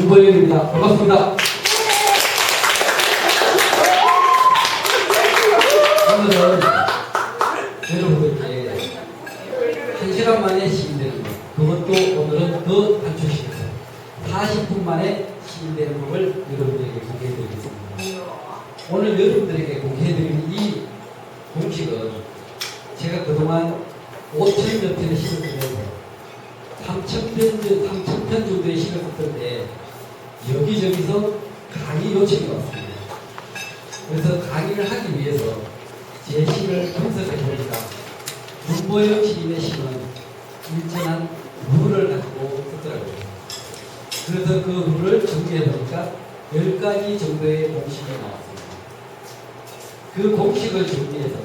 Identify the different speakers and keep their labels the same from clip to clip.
Speaker 1: 문보영입니다. 반갑습니다. 오늘은 여러분들께 1시간 만에 시인되는 것, 그것도 오늘은 더 단축시켜서 40분 만에 시인되는 법을 여러분들에게 공개해드리겠습니다. 오늘 여러분들에게 공개해드리는 이 공식은 제가 그동안 5,000여 편의 시를 쓰면서 3,000편 정도의 시를 썼을 때 여기저기서 강의 요청이 왔습니다. 그래서 강의를 하기 위해서 제 시를 분석해 보니까 문보영 시인의 시는 일정한 룰을 가지고 썼더라고요. 그래서 그 룰을 정리해 보니까 10가지 정도의 공식이 나왔습니다. 그 공식을 정리해서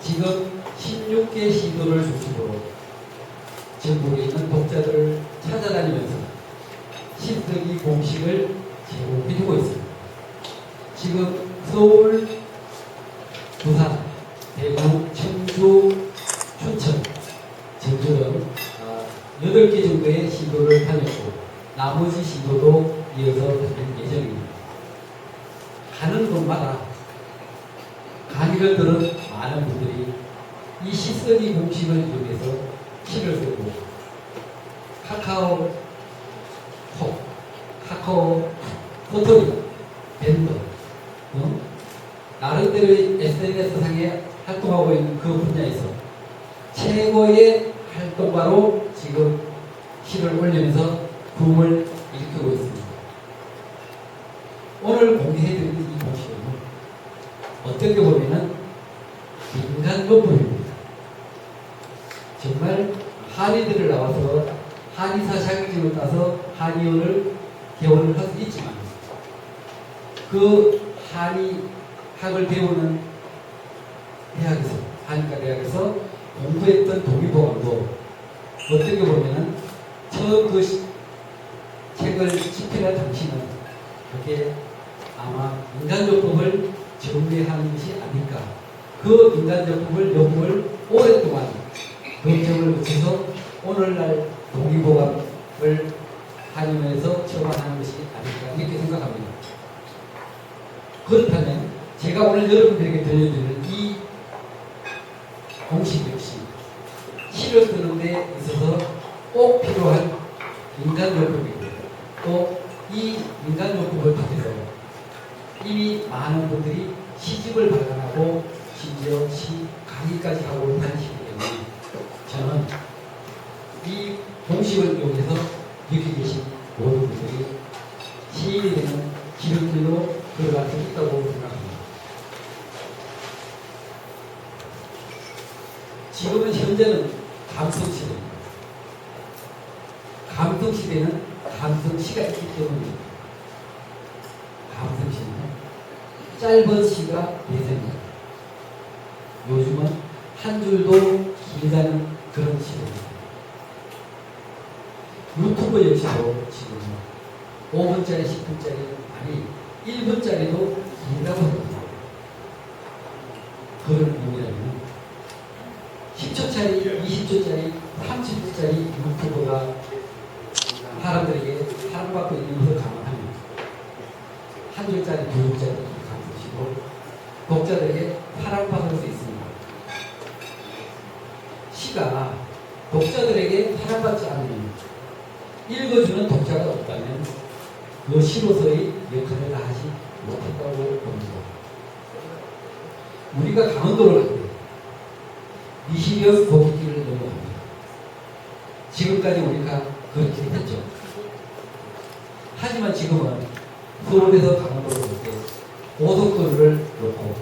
Speaker 1: 지금 16개 시도를 중심으로 전국에 있는 독자들을 찾아다니면서 시쓰기 공식을 제공해주고 있습니다. 지금 서울, 부산, 대구, 청주, 춘천, 전주는 8개 정도의 시도를 다녔고 나머지 시도도 이어서 다닐 예정입니다. 가는 곳마다 강의를 들은 많은 분들이 이 시쓰기 공식을 이용해서 시를 쓰고 카카오 포토리, 밴드 나름대로의 SNS상에 활동하고 있는 그 분야에서 최고의 활동가로 지금 시를 올리면서 붐을 일으키고 있습니다. 오늘 공개해드리는 이 공식은 어떻게 보면은 인간요법입니다. 정말 한의들을 나와서 한의사 자격증을 따서 한의원을 개원을 할 수 있지만 그 한의학을 배우는 대학에서 한의과 대학에서 공부했던 동의보감도 어떻게 보면은 처음 그 책을 집필할 당시는 그렇게 아마 인간요법을 정리하는 것이 아닐까. 그 인간요법을 연구를 오랫동안 검증을 거쳐서 오늘날 동의보감을 한의원에서 처방하는 것이 아닐까 이렇게 생각합니다. 그렇다면 제가 오늘 여러분들에게 들려드리는 이 공식 역시 시를 쓰는 데 있어서 꼭 필요한 인간요법입니다. 또 이 인간요법을 가지고 이미 많은 분들이 시집을 발간하고 심지어 시 강의까지 하고 다니시기 때문에 저는 이 공식을 이용해서 여기 계신 모든 분들이 시인이 되는 기름길로 들어갈 수 있다고 생각합니다. 지금은 현재는 감성시대입니다. 감성시대는 감성시가 있기 때문입니다. 감성시는 짧은 시가 대세입니다. 요즘은 한 줄도 길다는 그런 시대입니다. 유튜브 역시도 지금 5분짜리, 10분짜리, 아니 1분짜리도 길다고 합니다. 그런 의미라면 10초짜리, 20초짜리, 30초짜리 유튜브가 사람들에게 사랑받고 있는 것을 감안하면 한 줄짜리, 두 줄짜리 감수시고 독자들에게 사랑받을 수 있습니다. 시가 독자들에게 사랑받지 않으면 읽어주는 독자가 없다면 그 시로서의 역할을 다하지 못했다고 봅니다. 우리가 강원도를 갈 때 미시령 고깃길을 넘어갑니다. 지금까지 우리가 그렇게 했죠. 하지만 지금은 서울에서 강원도로 갈 때 고속도로를 놓고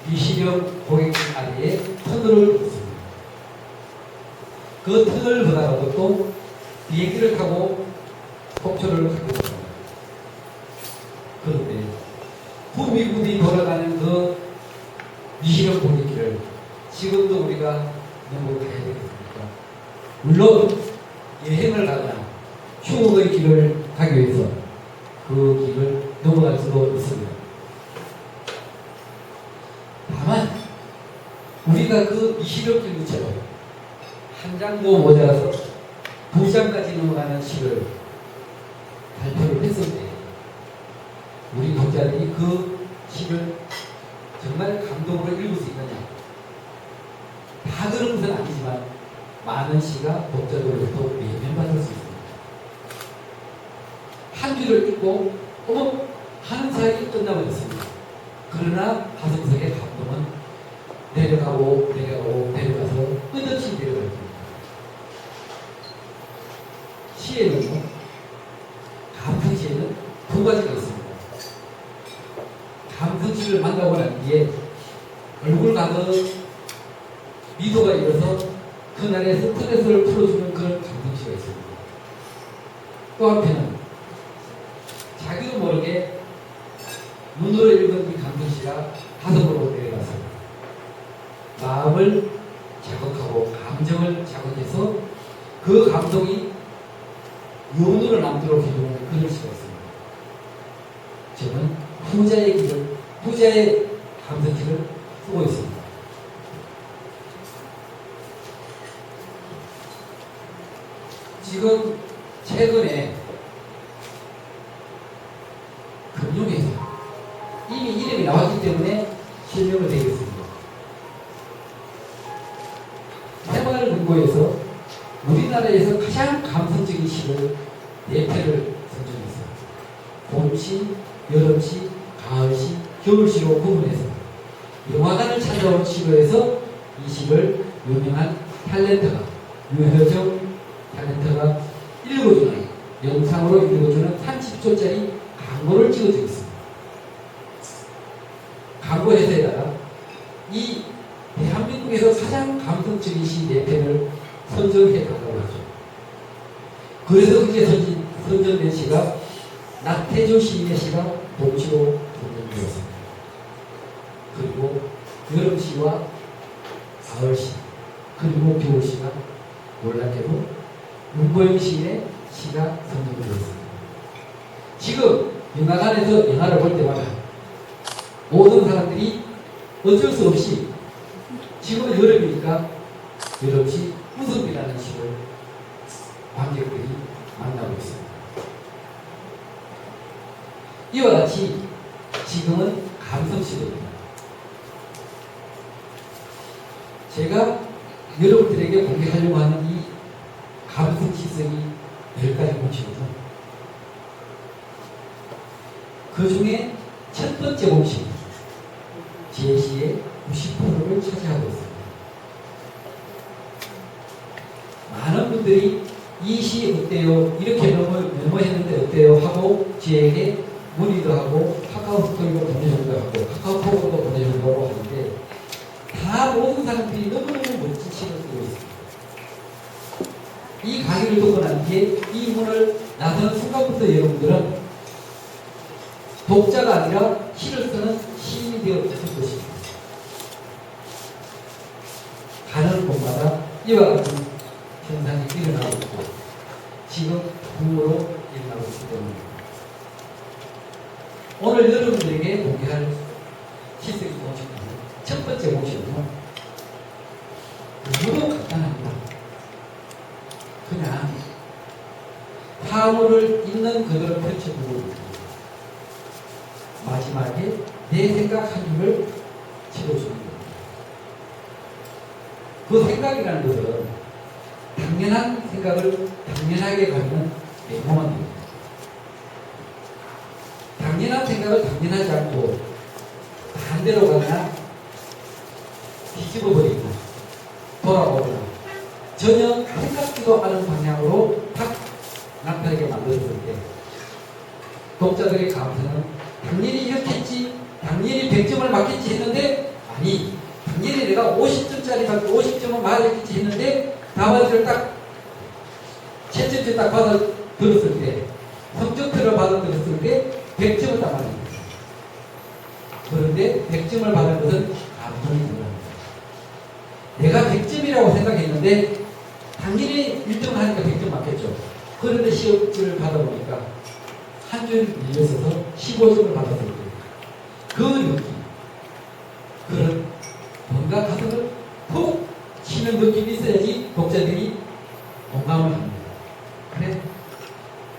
Speaker 1: 미시령 고깃길 아래에 터널을 뒀습니다. 그 터널을 보다가도 또 비행기를 타고 속초를 가고 있습니다. 그런데 구비구비 돌아가는 그 미시령 고깃길을 지금도 우리가 넘어 가야 되겠습니까? 물론 여행을 가거나 추억의 길을 가기 위해서 그 길을 넘어갈 수도 있습니다. 다만 우리가 그 미시령 길처럼 한 장도 모자라서 2장까지 넘어가는 시를 발표를 했을 때 독자들이 그 시를 정말 감동으로 읽을 수 있느냐? 다 그런 것은 아니지만 많은 시가 독자들로부터 외면받을 수 있습니다. 한 줄을 읽고 하는 사이에 끝나버렸습니다. 그러나 가슴속의 감동은 내려가고 내려가서 끝없이 내려갈 겁니다. 시에는 감성시에는 두 가지가 있습니다. 감성시를 만나고 난 뒤에 얼굴 가득 미소가 일어서 그날의 스트레스를 풀어주는 그런 감성시가 있습니다. 또 한편은 자기도 모르게 눈으로 읽은 이 감성시가 가슴으로 내려가서 마음을 자극하고 감정을 자극해서 그 감동이 영원으로 남도록 해주는 그런 시가 있습니다. 저는 후자의 감성시를 쓰고 있습니다. 지금 최근에 금융회사 이미 이름이 나왔기 때문에 실명을 드리겠습니다. 테마를 근거해서 우리나라에서 가장 감성적인 시를 4편을 선정했어요. 봄시, 여름시, 가을시, 겨울시로 구분해서 영화관을 찾아온 시로 해서 이 시를 유명한 유효정 탤런트가 읽어주는, 영상으로 읽어주는 30초짜리 광고를 찍어주고 있습니다. 광고 회사에다가 이 대한민국에서 가장 감성적인 시 4편을 선정해 달라고 하죠. 그래서 그게 선정된 시가 나태주 시인의 시가 동시로 선정되었습니다. 그리고 여름시와 가을시, 그리고 겨울시가 놀랍게도 문보영 시인의 시가 선정되었습니다. 지금 영화관에서 영화를 볼 때마다 모든 사람들이 어쩔 수 없이 지금은 여름이니까 여름시 웃음이라는 시를 관객들이 만나고 있습니다. 이와 같이 지금은 감성시대입니다. 제가 여러분들에게 공개하려고 하는 이 감성시성이 10가지 공식이죠. 그 중에 첫 번째 공식, 제 시의 90%를 차지하고 있습니다. 많은 분들이 이 시 어때요? 이렇게 메모했는데 어때요? 하고 저에게 문의도 하고 카카오톡으로 보내주기도 하고 카카오톡으로 보내주기도 하고 하는데 다 모든 사람들이 너무너무 멋진 시를 쓰고 있습니다. 이 강의를 듣고 난 뒤에 이 문을 나서는 순간부터 여러분들은 독자가 아니라 시를 쓰는 시인이 되었을 것입니다. 가는 곳마다 이와 같은 현상이 일어나고 있고 지금 붐으로 일어나고 있기 때문입니다. 오늘 여러분들에게 공개할 시스템 공식은 첫 번째 공식은요, 너무 간단합니다. 그냥 화물을 있는 그대로 펼쳐두고 마지막에 내 생각 한 줄을 집어주는 겁니다. 그 생각이라는 것은 당연한 생각을 당연하게 가지는 메모만 됩니다. 당연한 생각을 당연하지 않고 반대로 가거나 뒤집어버리거나 돌아오거나 전혀 생각지도 않은 방향으로 탁 나타나게 만들었을 때 독자들의 감상은 당연히 이렇게 했지, 당연히 100점을 맞겠지 했는데 아니, 당연히 내가 50점을 맞았겠지 했는데 답안지를 딱 채점지 딱 받아 들었을 때, 성적표를 받아 들었을 때 100점을 딱 맞습니다. 그런데 100점을 받은 것은 감동이 들어갑니다. 내가 100점이라고 생각했는데 당연히 1등을 하니까 100점 맞겠죠. 그런데 시험지를 받아보니까 한 줄 밀려서서 15점을 받았을 때 그 느낌, 그런 뭔가 가슴을 푹 치는 느낌이 있어야지 독자들이 공감을 합니다. 그래?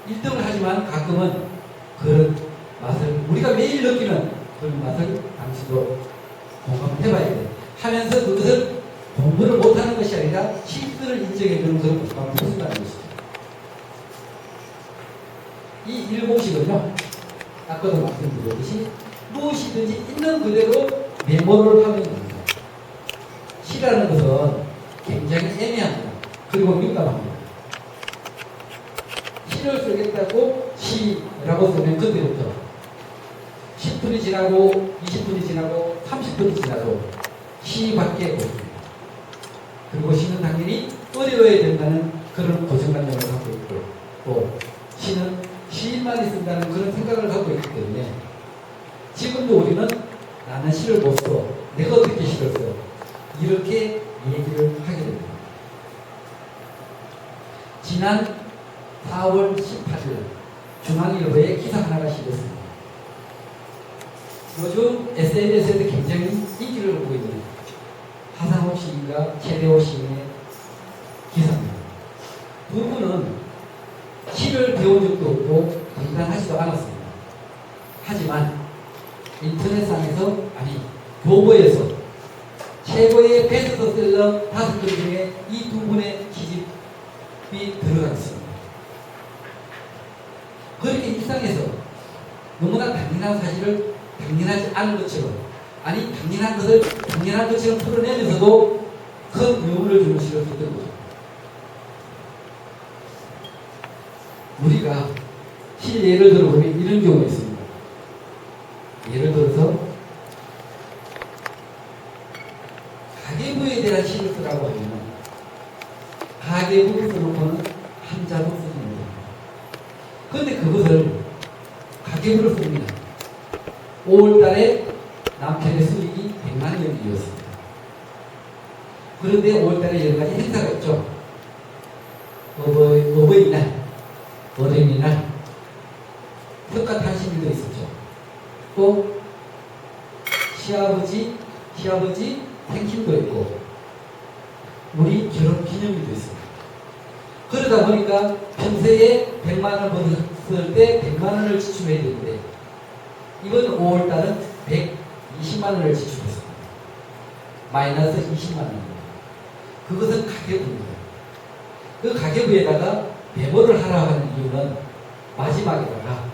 Speaker 1: 1등을 하지만 가끔은 그런 맛을 우리가 매일 느끼는 그런 맛을 당신도 공감해봐야 돼. 하면서 그것을 공부를 못하는 것이 아니라 실수를 인정해주는 그런 공감을 해준다는 것이죠. 이 일공식은요, 아까도 말씀드렸듯이 무엇이든지 있는 그대로 메모를 하는 겁니다. 시라는 것은 굉장히 애매합니다. 그리고 민감합니다. 시를 쓰겠다고 시라고 쓰면 그때부터 10분이 지나고 20분이 지나고 30분이 지나도 시밖에 없습니다. 그리고 시는 당연히 어려워야 된다는 그런 고정관념을 갖고 있고, 또 시는 시인만이 쓴다는 그런 생각을 갖고 있기 때문에 지금도 우리는 나는 시를 못 써, 내가 어떻게 시를 써, 이렇게 얘기를 하게 됩니다. 지난 4월 18일 중앙일보에 기사 하나가 실렸습니다. 요즘 SNS에도 굉장히 인기를 얻고 있는 하상욱 시인과 최대호 시인의 기사입니다. 두 분은 시를 배운 적도 없고 건강하지도 않았습니다. 하지만 인터넷상에서, 아니 교보에서 최고의 베스트셀러 5개 중에 이 두 분의 기집이 들어가 있습니다. 그렇게 일상에서 너무나 당연한 사실을 당연하지 않은 것처럼, 아니 당연한 것을 당연한 것처럼 풀어내면서도 큰 의문을 주는 시를 썼던 거죠. 우리가 실 예를 들어보면 이런 경우가 있습니다. 예를 들어서 가계부에 대한 시를 쓰라고 하면 가계부를 써놓고는 한자도 쓰는 거예요. 그런데 그것을 가계부를 씁니다. 5월달에 남편의 수익이 100만 원이었습니다. 그런데 5월달에 여러 가지 행사가 있죠. 어버이날, 어린이날, 석가탄신일도 있었죠. 또 시아버지 생신도 있고 우리 결혼 기념일도 있습니다. 그러다 보니까 평소에 100만 원 벌었을 때 100만 원을 지출해야 되는데 이번 5월달은 120만 원을 지출했습니다. 마이너스 20만 원입니다. 그것은 가계부입니다. 그 가계부에다가 메모를 하라고 하는 이유는 마지막에다가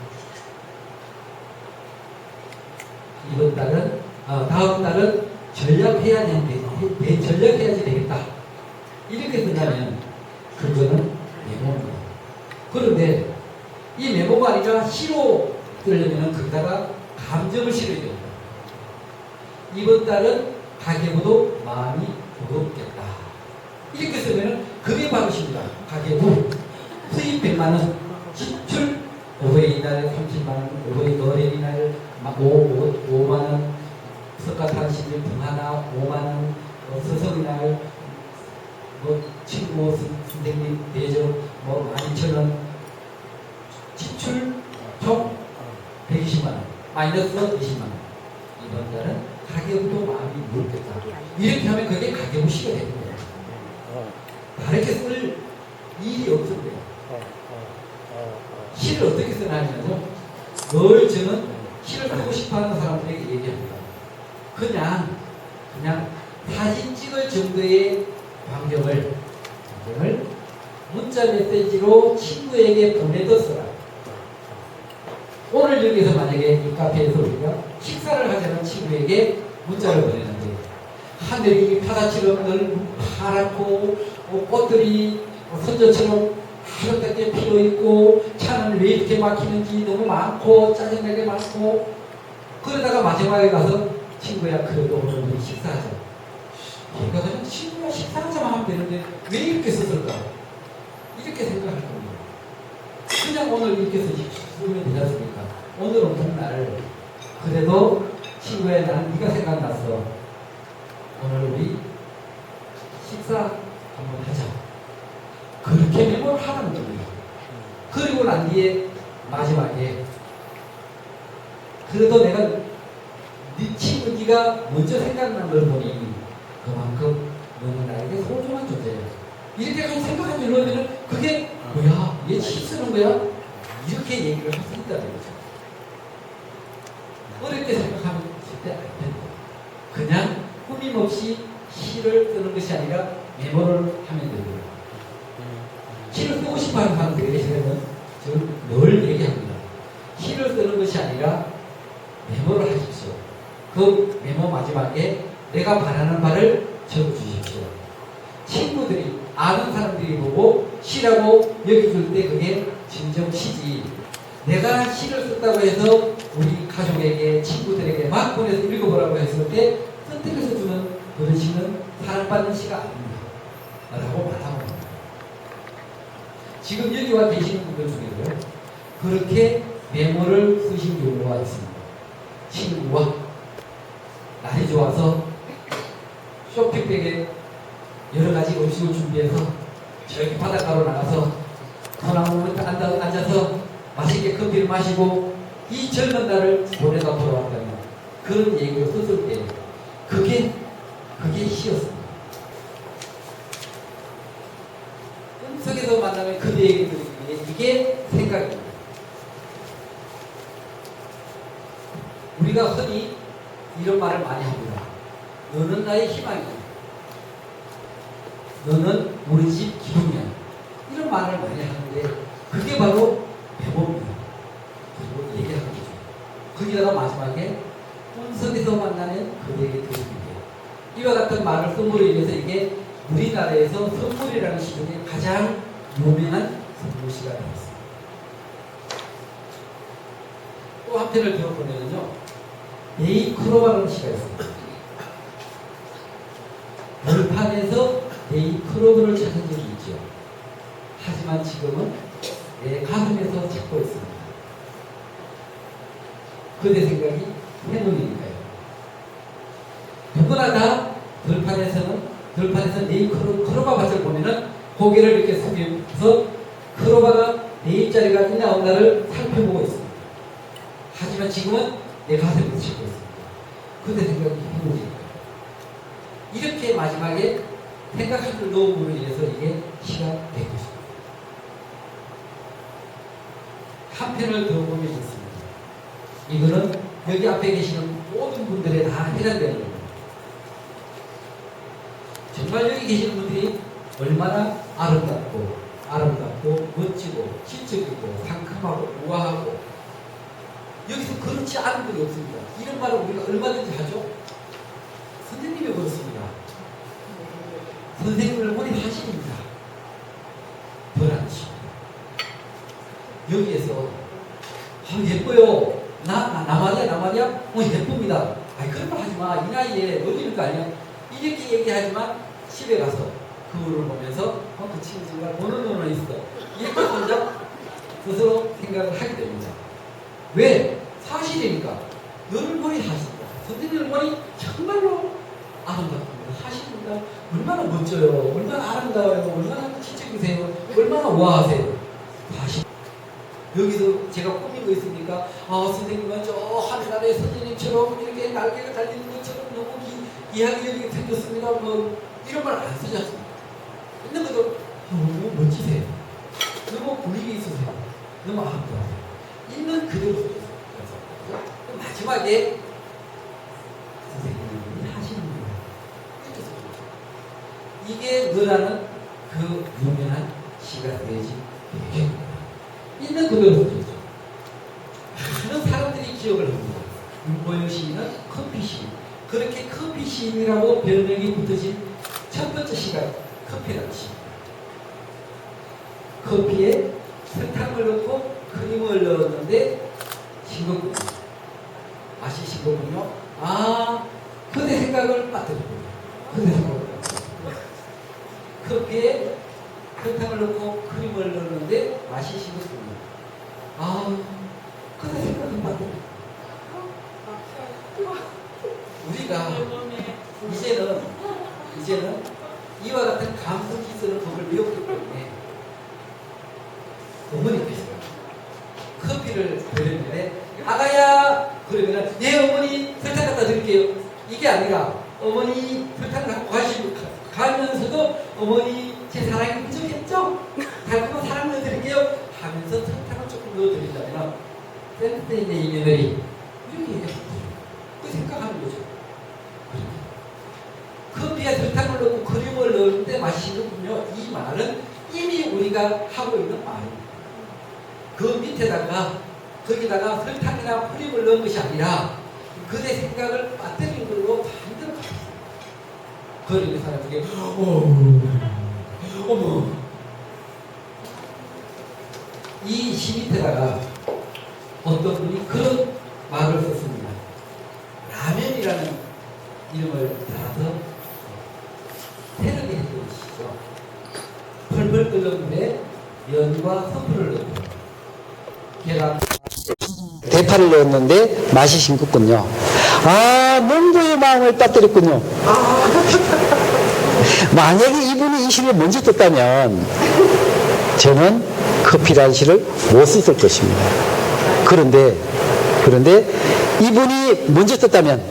Speaker 1: 이번 달은 다음 달은 전략해야지 되겠다. 이렇게 쓴다면 그거는 메모입니다. 그런데 이 메모가 아니라 시로 쓰려면 거기다가 감정을 실어야 됩니다. 이번 달은 가계부도 마음이 무겁겠다. 이렇게 쓰면 그게 바로 시입니다. 가계부 수입 100만원, 지출 어버이날 30만원, 어린이날 5만원, 석가탄신일 등 하나 5만원, 서성이날 친구 선생님 대접 12,000원, 지출 총 120만원, 마이너스 20만원. 이번 달은 가계부도 마음이 무겁겠다. 이렇게 하면 그게 가계부 시가 되는 거예요. 다르게 쓸 일이 없었대요. 시를 어떻게 쓰냐면요, 늘 저는 시를 쓰고 싶어하는 사람들에게 얘기합니다. 그냥 사진 찍을 정도의 광경을 문자 메시지로 친구에게 보내도 써라. 오늘 여기서 만약에 이 카페에서 우리가 식사를 하자는 친구에게 문자를 보내는데 하늘이 바다처럼 늘 파랗고 꽃들이 선조처럼 아름답게 피어있고 차는 왜 이렇게 막히는지 너무 많고 짜증나게 많고, 그러다가 마지막에 가서 친구야 그래도 오늘 우리 식사하자. 걔가 그냥 친구야 식사하자만 하면 되는데 왜 이렇게 썼을까? 이렇게 생각할 겁니다. 그냥 오늘 이렇게 쓰면 되지 않습니까? 오늘은 복날 그래도 친구야 나는 네가 생각났어. 오늘 우리 식사 한번 하자. 그렇게 메모를 하라는 겁니다. 그리고 난 뒤에 마지막에 그래도 내가 네 친구 네가 먼저 생각난 걸 보니 그만큼 너는 나에게 소중한 존재야. 이렇게 좀 생각한 줄 알면 그게 뭐야? 얘 시 쓰는 거야? 이렇게 얘기를 할 수 있다는 거죠. 어렵게 생각하면 절대 안 된다. 그냥 꾸밈없이 시를 쓰는 것이 아니라 메모를 하면 됩니다. 시를 쓰고 싶어 하는 사람들에게는 저는 늘 얘기합니다. 시를 쓰는 것이 아니라 메모를 하십시오. 그 메모 마지막에 내가 바라는 바를 적어주십시오. 친구들이, 아는 사람들이 보고 시라고 여겨줄 때 그게 진정 시지. 내가 시를 썼다고 해서 우리 가족에게, 친구들에게 막 보내서 읽어보라고 했을 때 선택해서 주는 그런 시는 사랑받는 시가 아닙니다. 라고 말하고 있습니다. 지금 여기 와 계시는 분들 중에도 그렇게 메모를 쓰신 경우가 있습니다. 친구와 날이 좋아서 쇼핑백에 여러 가지 음식을 준비해서 저기 바닷가로 나가서 소나무 밑에 앉아서 맛있게 커피를 마시고 이 젊은 날을 보내다 돌아왔다면 그런 얘기를 썼을 때 그게 시였습니다. 꿈속에서 만나면 그대 얘기 드리기에 이게 생각입니다. 우리가 흔히 이런 말을 많이 합니다. 너는 나의 희망이야. 너는 우리 집 기둥이야. 이런 말을 많이 하는데 그게 바로 메모입니다. 그리고 얘기하는 거죠. 거기다가 마지막에 꿈속에서 만나는 그대에게 드립니다. 이와 같은 말을 선물로 인해서 이게 우리나라에서 선물이라는 시 중에 가장 유명한 선물시가 되었습니다. 또 한 편을 들어보면요. 네이크로바라는 시가 있습니다. 벌판에서 네이크로바를 찾은 적이 있죠. 하지만 지금은 내 가슴에서 찾고 있습니다. 그대 생각이 행운이니까요. 누구나 다 들판에서 네이크로바 밭을 보면은 고개를 이렇게 숙여서 크로바가 내 입자리가 있나 없나를 살펴보고 있습니다. 하지만 지금은 내 가슴에 찾고 있습니다. 그대 생각이 행운이니까요. 이렇게 마지막에 생각을 넣음으로 인해서 이게 시가 된 것입니다. 한 편을 더 보면 있습니다. 이거는 여기 앞에 계시는 모든 분들에 다 해당되는 겁니다. 정말 여기 계시는 분들이 얼마나 아름답고 멋지고 지적이고 상큼하고 우아하고 여기서 그렇지 않은 분이 없습니다. 이런 말을 우리가 얼마든지 하죠. 선생님이 그렇습니다. 선생님을 머리 하십니다. 그렇지. 여기에서 예뻐요. 나 말이야. 예쁩니다. 아이 그런 말 하지 마. 이 나이에 어디를 거 아니야. 이렇게 얘기하지만 집에 가서 그거를 보면서 그 친구 정말 보는 눈은 있어. 이렇게 혼자 스스로 생각을 하게 됩니다. 왜? 사실이니까. 너를 머리 하신다. 선생님을 머리 정말로 아름답습니다. 하십니다. 얼마나 멋져요. 얼마나 아름다워요. 얼마나 지적이세요. 얼마나 우아하세요. 다시 여기서 제가 꾸미고 있으니까 선생님은 저 하늘나라의 선생님처럼 이렇게 날개가 달리는 것처럼 너무 귀하게 여기 생겼습니다. 뭐 이런 말 안 쓰지 않습니까? 있는 것도 너무 멋지세요. 너무 분위기 있으세요. 너무 아름다우세요. 있는 그대로 써주세요. 그래서 마지막에 선생님이 하시는 거예요. 이게 너라는 그 유명한 시가 되지 되겠습니다. 있는 그대로 써주죠. 많은 사람들이 기억을 합니다. 윤보영 시인은 커피 시인. 그렇게 커피 시인이라고 별명이 붙어진 첫 번째 시가 커피라는 시입니다. 커피에 설탕을 넣고 크림을 넣었는데 싱겁군요. 맛이 싱겁군요. 그대 생각을 빠뜨렸군요. 그대 생각을 빠뜨렸군요. 커피에 설탕을 넣고 크림을 넣었는데 맛이 싱겁군요. 그대 생각을 빠뜨렸군요. 우리가 이제는 이와 같은 감성이 쓰는 법을 배웠기 때문에 어머니께서 커피를 드렸는데 아가야 그러면 네 어머니 설탕 갖다 드릴게요. 이게 아니라 어머니 설탕 갖고 가면서도 어머니 제 사랑이 부족했죠? 달콤한 사랑 넣어드릴게요 하면서 설탕을 조금 넣어드린다면 센스있는 이 며느리 이렇게 얘기합니다. 넣었는데 맛이 싱겁군요. 이 말은 이미 우리가 하고 있는 말입니다. 그 밑에다가 거기다가 설탕이나 프림을 넣은 것이 아니라 그대 생각을 빠뜨린 걸로 반대로 가있어요. 그러니 사람에게 어머 이 시 밑에다가 어떤 분이 그런 말을 썼습니다. 라면이라는 이름을 달아서 태르게 했던 것이죠. 펄펄 끓는 물에 면과 선풀을 넣고 계란
Speaker 2: 대파를 넣었는데 맛이 싱겁군요. 아, 농부의 마음을 빠뜨렸군요. 만약에 이분이 이 시를 먼저 떴다면 저는 커피라는 시를 못 썼을 것입니다. 그런데 이분이 먼저 떴다면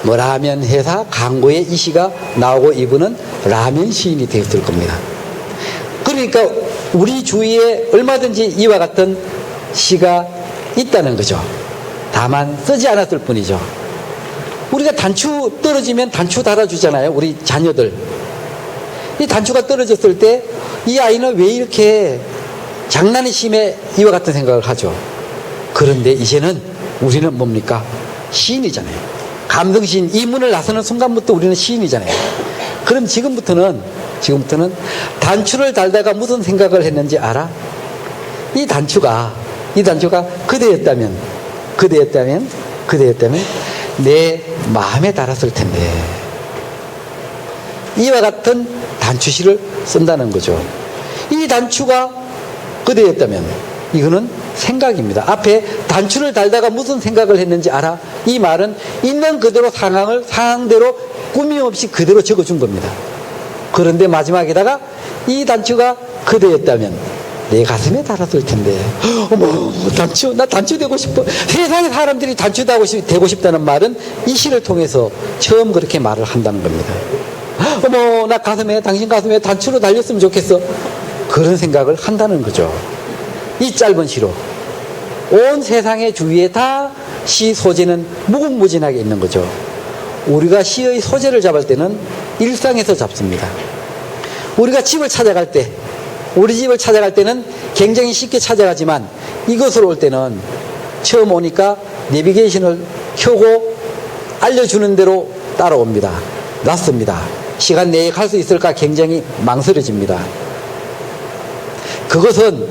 Speaker 2: 뭐 라면 회사 광고에 이 시가 나오고 이분은 라면 시인이 되었을 겁니다. 그러니까 우리 주위에 얼마든지 이와 같은 시가 있다는 거죠. 다만 쓰지 않았을 뿐이죠. 우리가 단추 떨어지면 단추 달아주잖아요. 우리 자녀들. 이 단추가 떨어졌을 때 이 아이는 왜 이렇게 장난이 심해 이와 같은 생각을 하죠. 그런데 이제는 우리는 뭡니까? 시인이잖아요. 감성시인. 이 문을 나서는 순간부터 우리는 시인이잖아요. 그럼 지금부터는 단추를 달다가 무슨 생각을 했는지 알아? 이 단추가 그대였다면 내 마음에 달았을 텐데. 이와 같은 단추시를 쓴다는 거죠. 이 단추가 그대였다면 이거는 생각입니다. 앞에 단추를 달다가 무슨 생각을 했는지 알아? 이 말은 있는 그대로 상황을 상황대로 꾸밈 없이 그대로 적어준 겁니다. 그런데 마지막에다가 이 단추가 그대였다면 내 가슴에 달았을 텐데. 어머, 단추, 나 단추 되고 싶어. 세상의 사람들이 단추 되고 싶다는 말은 이 시를 통해서 처음 그렇게 말을 한다는 겁니다. 어머, 나 당신 가슴에 단추로 달렸으면 좋겠어. 그런 생각을 한다는 거죠. 이 짧은 시로 온 세상의 주위에 다 시 소재는 무궁무진하게 있는 거죠. 우리가 시의 소재를 잡을 때는 일상에서 잡습니다. 우리가 우리 집을 찾아갈 때는 굉장히 쉽게 찾아가지만 이곳으로 올 때는 처음 오니까 내비게이션을 켜고 알려주는 대로 따라옵니다. 낯섭니다. 시간 내에 갈 수 있을까 굉장히 망설여집니다. 그것은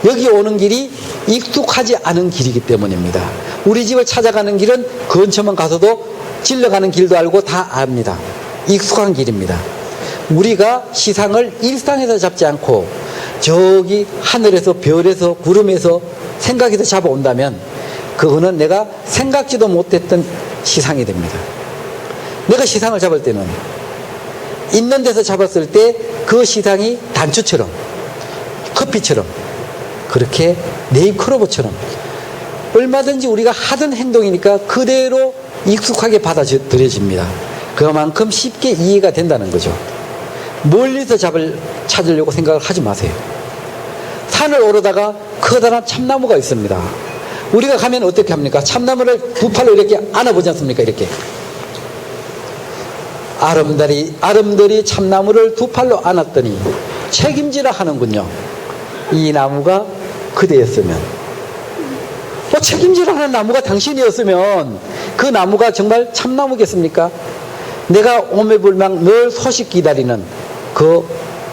Speaker 2: 여기 오는 길이 익숙하지 않은 길이기 때문입니다. 우리 집을 찾아가는 길은 근처만 가서도 질러가는 길도 알고 다 압니다. 익숙한 길입니다. 우리가 시상을 일상에서 잡지 않고 저기 하늘에서 별에서 구름에서 생각에서 잡아온다면 그거는 내가 생각지도 못했던 시상이 됩니다. 내가 시상을 잡을 때는 있는 데서 잡았을 때 그 시상이 단추처럼 커피처럼 그렇게 네잎크로버처럼 얼마든지 우리가 하던 행동이니까 그대로 익숙하게 받아들여집니다. 그만큼 쉽게 이해가 된다는 거죠. 멀리서 찾으려고 생각을 하지 마세요. 산을 오르다가 커다란 참나무가 있습니다. 우리가 가면 어떻게 합니까? 참나무를 두 팔로 이렇게 안아보지 않습니까? 이렇게 아름다리 참나무를 두 팔로 안았더니 책임지라 하는군요. 이 나무가 그대였으면, 책임지라 하는 나무가 당신이었으면 그 나무가 정말 참나무겠습니까? 내가 오매불망 늘 소식 기다리는 그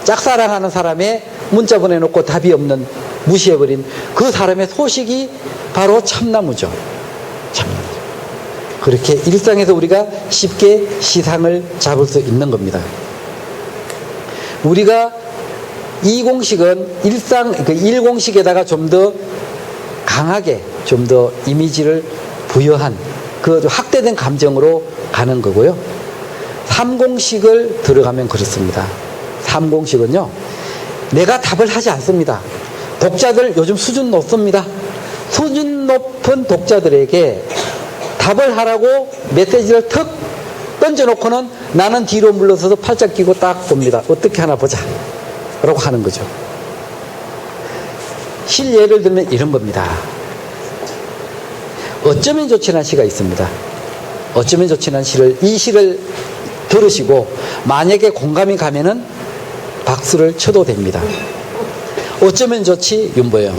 Speaker 2: 짝사랑하는 사람의 문자 보내놓고 답이 없는 무시해버린 그 사람의 소식이 바로 참나무죠. 참나무죠. 그렇게 일상에서 우리가 쉽게 시상을 잡을 수 있는 겁니다. 우리가 이 공식은 일공식에다가 좀 더 강하게 좀 더 이미지를 부여한 그 확대된 감정으로 가는 거고요. 3공식을 들어가면 그렇습니다. 3공식은요, 내가 답을 하지 않습니다. 독자들 요즘 수준 높습니다. 수준 높은 독자들에게 답을 하라고 메시지를 턱 던져놓고는 나는 뒤로 물러서서 팔짱 끼고 딱 봅니다. 어떻게 하나 보자 라고 하는 거죠. 실예를 들면 이런 겁니다. 어쩌면 좋지란 시가 있습니다. 어쩌면 좋지란 이 시를 들으시고 만약에 공감이 가면은 박수를 쳐도 됩니다. 어쩌면 좋지 윤보영.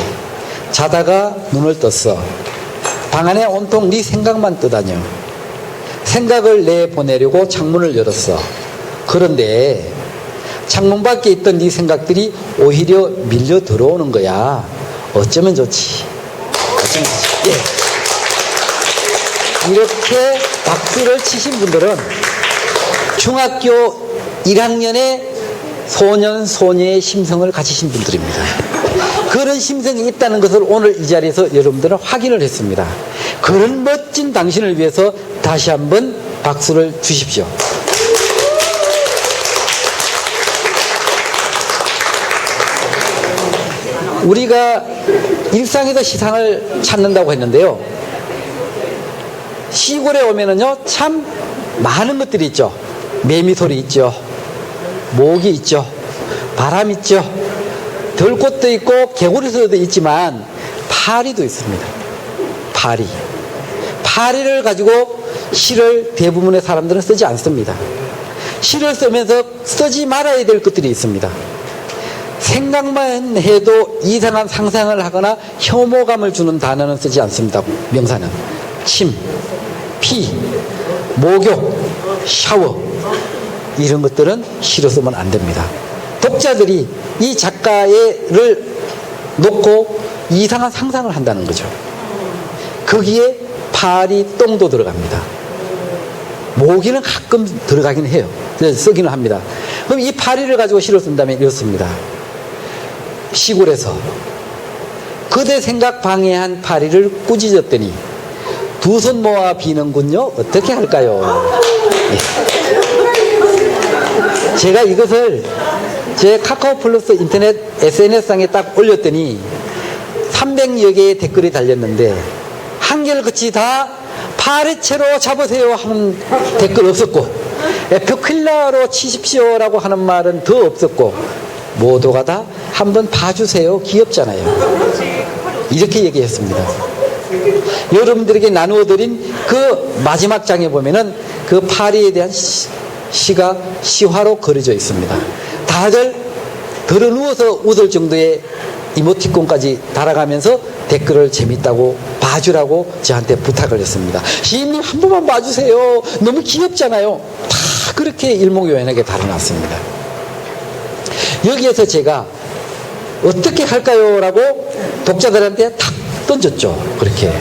Speaker 2: 자다가 눈을 떴어. 방 안에 온통 네 생각만 떠다녀. 생각을 내보내려고 창문을 열었어. 그런데 창문 밖에 있던 네 생각들이 오히려 밀려 들어오는 거야. 어쩌면 좋지. 어쩌면 좋지. 예. 이렇게 박수를 치신 분들은 중학교 1학년의 소년, 소녀의 심성을 가지신 분들입니다. 그런 심성이 있다는 것을 오늘 이 자리에서 여러분들은 확인을 했습니다. 그런 멋진 당신을 위해서 다시 한번 박수를 주십시오. 우리가 일상에서 시상을 찾는다고 했는데요. 시골에 오면은요, 참 많은 것들이 있죠. 매미소리 있죠. 모기 있죠. 바람 있죠. 들꽃도 있고 개구리소도 있지만 파리도 있습니다. 파리를 가지고 시를 대부분의 사람들은 쓰지 않습니다. 시를 쓰면서 쓰지 말아야 될 것들이 있습니다. 생각만 해도 이상한 상상을 하거나 혐오감을 주는 단어는 쓰지 않습니다. 명사는 침, 피, 목욕, 샤워 이런 것들은 시로 쓰면 안 됩니다. 독자들이 이 작가를 놓고 이상한 상상을 한다는 거죠. 거기에 파리, 똥도 들어갑니다. 모기는 가끔 들어가긴 해요. 쓰기는 합니다. 그럼 이 파리를 가지고 시를 쓴다면 이렇습니다. 시골에서 그대 생각 방해한 파리를 꾸짖었더니 두 손 모아 비는군요. 어떻게 할까요? 예. 제가 이것을 제 카카오 플러스 인터넷 SNS상에 딱 올렸더니 300여 개의 댓글이 달렸는데 한결같이 다 파리채로 잡으세요 하는 댓글 없었고 에프킬라로 치십시오라고 하는 말은 더 없었고 모두가 다 한번 봐주세요. 귀엽잖아요. 이렇게 얘기했습니다. 여러분들에게 나누어드린 그 마지막 장에 보면은 그 파리에 대한 시가 시화로 그려져 있습니다. 다들 들어누워서 웃을 정도의 이모티콘까지 달아가면서 댓글을 재밌다고 봐주라고 저한테 부탁을 했습니다. 시인님 한 번만 봐주세요. 너무 귀엽잖아요. 다 그렇게 일목요연하게 달아놨습니다. 여기에서 제가 어떻게 할까요? 라고 독자들한테 탁 던졌죠. 그렇게.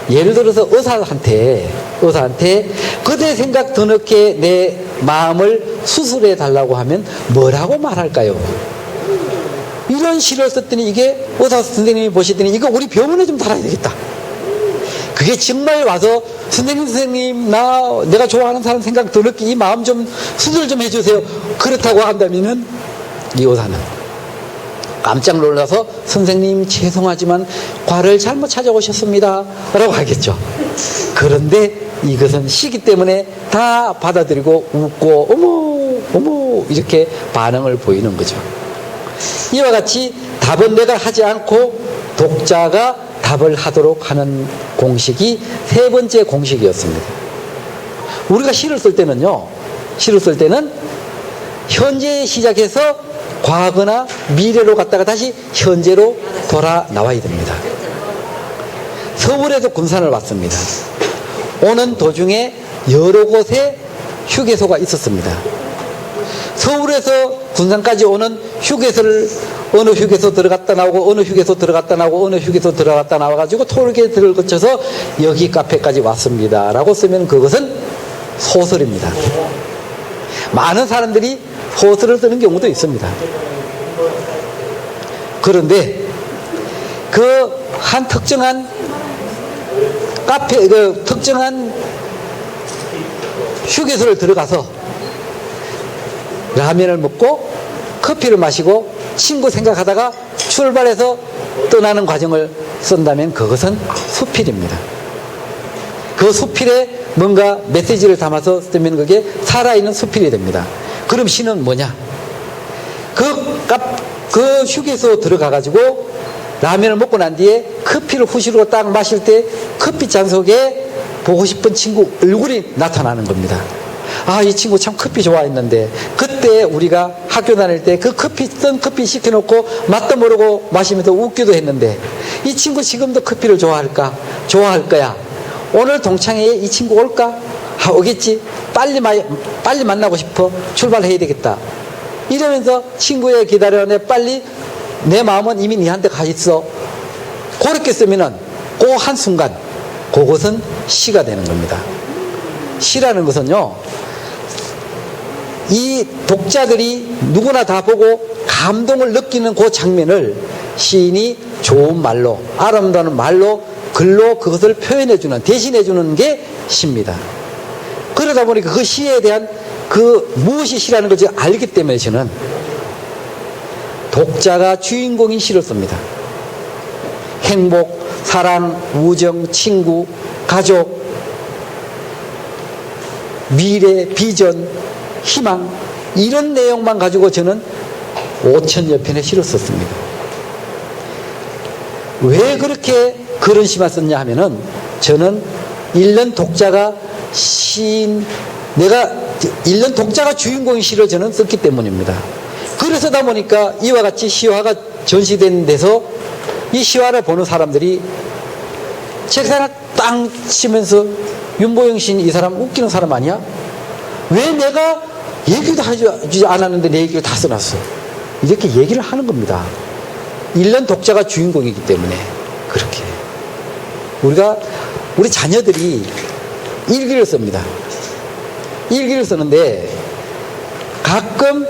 Speaker 2: 예를 들어서 의사한테 그대 생각 더 넣게 내 마음을 수술해 달라고 하면 뭐라고 말할까요? 이런 시를 썼더니 이게 의사 선생님이 보시더니 이거 우리 병원에 좀 달아야 되겠다. 그게 정말 와서 선생님 내가 좋아하는 사람 생각 더 넣게 이 마음 좀 수술 좀 해주세요. 그렇다고 한다면은 이 의사는 깜짝 놀라서 선생님 죄송하지만 과를 잘못 찾아오셨습니다 라고 하겠죠. 그런데 이것은 시기 때문에 다 받아들이고 웃고 어머 이렇게 반응을 보이는 거죠. 이와 같이 답은 내가 하지 않고 독자가 답을 하도록 하는 공식이 세 번째 공식이었습니다. 우리가 시를 쓸 때는 현재에 시작해서 과거나 미래로 갔다가 다시 현재로 돌아 나와야 됩니다. 서울에서 군산을 왔습니다. 오는 도중에 여러 곳에 휴게소가 있었습니다. 서울에서 군산까지 오는 휴게소를 어느 휴게소 들어갔다 나오고 어느 휴게소 들어갔다 나오고 어느 휴게소 들어갔다 나와가지고 톨게이트를 거쳐서 여기 카페까지 왔습니다 라고 쓰면 그것은 소설입니다. 많은 사람들이 소설을 쓰는 경우도 있습니다. 그런데 그 한 특정한 카페, 특정한 휴게소를 들어가서 라면을 먹고 커피를 마시고 친구 생각하다가 출발해서 떠나는 과정을 쓴다면 그것은 수필입니다. 그 수필에 뭔가 메시지를 담아서 쓰면 그게 살아있는 수필이 됩니다. 그럼 시는 뭐냐? 그 휴게소 들어가가지고 라면을 먹고 난 뒤에 커피를 후식으로 딱 마실 때 커피 잔 속에 보고 싶은 친구 얼굴이 나타나는 겁니다. 아, 이 친구 참 커피 좋아했는데 그때 우리가 학교 다닐 때 그 커피 뜬 커피 시켜놓고 맛도 모르고 마시면서 웃기도 했는데 이 친구 지금도 커피를 좋아할까? 좋아할 거야. 오늘 동창회에 이 친구 올까? 아, 오겠지. 빨리 만나고 싶어. 출발해야 되겠다. 이러면서 친구의 기다려내 빨리 내 마음은 이미 니한테 가 있어. 그렇게 쓰면은 그 한순간 그것은 시가 되는 겁니다. 시라는 것은요, 이 독자들이 누구나 다 보고 감동을 느끼는 그 장면을 시인이 좋은 말로, 아름다운 말로, 글로 그것을 표현해주는, 대신해주는 게 시입니다. 그러다 보니까 그 시에 대한 그 무엇이 시라는 걸 제가 알기 때문에 저는 독자가 주인공인 시를 씁니다. 행복, 사랑, 우정, 친구, 가족, 미래, 비전, 희망, 이런 내용만 가지고 저는 5,000여 편의 시를 썼습니다. 왜 그렇게 그런 시만 썼냐 하면은 저는 읽는 독자가 읽는 독자가 주인공인 시를 저는 썼기 때문입니다. 그러다 보니까 이와 같이 시화가 전시된 데서 이 시화를 보는 사람들이 책상을 땅 치면서 윤보영 시인 이 사람 웃기는 사람 아니야? 왜 내가 얘기도 하지 않았는데 내 얘기를 다 써놨어? 이렇게 얘기를 하는 겁니다. 읽는 독자가 주인공이기 때문에 그렇게 우리 자녀들이 일기를 씁니다. 일기를 쓰는데 가끔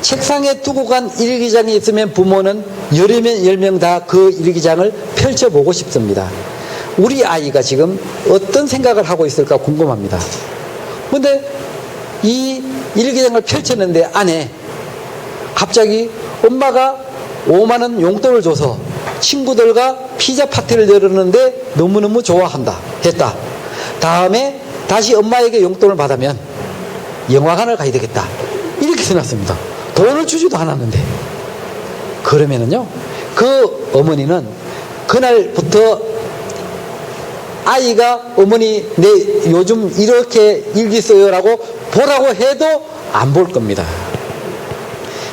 Speaker 2: 책상에 두고 간 일기장이 있으면 부모는 10명 다 그 일기장을 펼쳐보고 싶습니다. 우리 아이가 지금 어떤 생각을 하고 있을까 궁금합니다. 근데 이 일기장을 펼쳤는데 안에 갑자기 엄마가 5만 원 용돈을 줘서 친구들과 피자 파티를 열었는데 너무너무 좋아한다 했다. 다음에 다시 엄마에게 용돈을 받으면 영화관을 가야 되겠다. 이렇게 써놨습니다. 돈을 주지도 않았는데. 그러면은요, 그 어머니는 그날부터 아이가 어머니 내 요즘 이렇게 일기 써요라고 보라고 해도 안 볼 겁니다.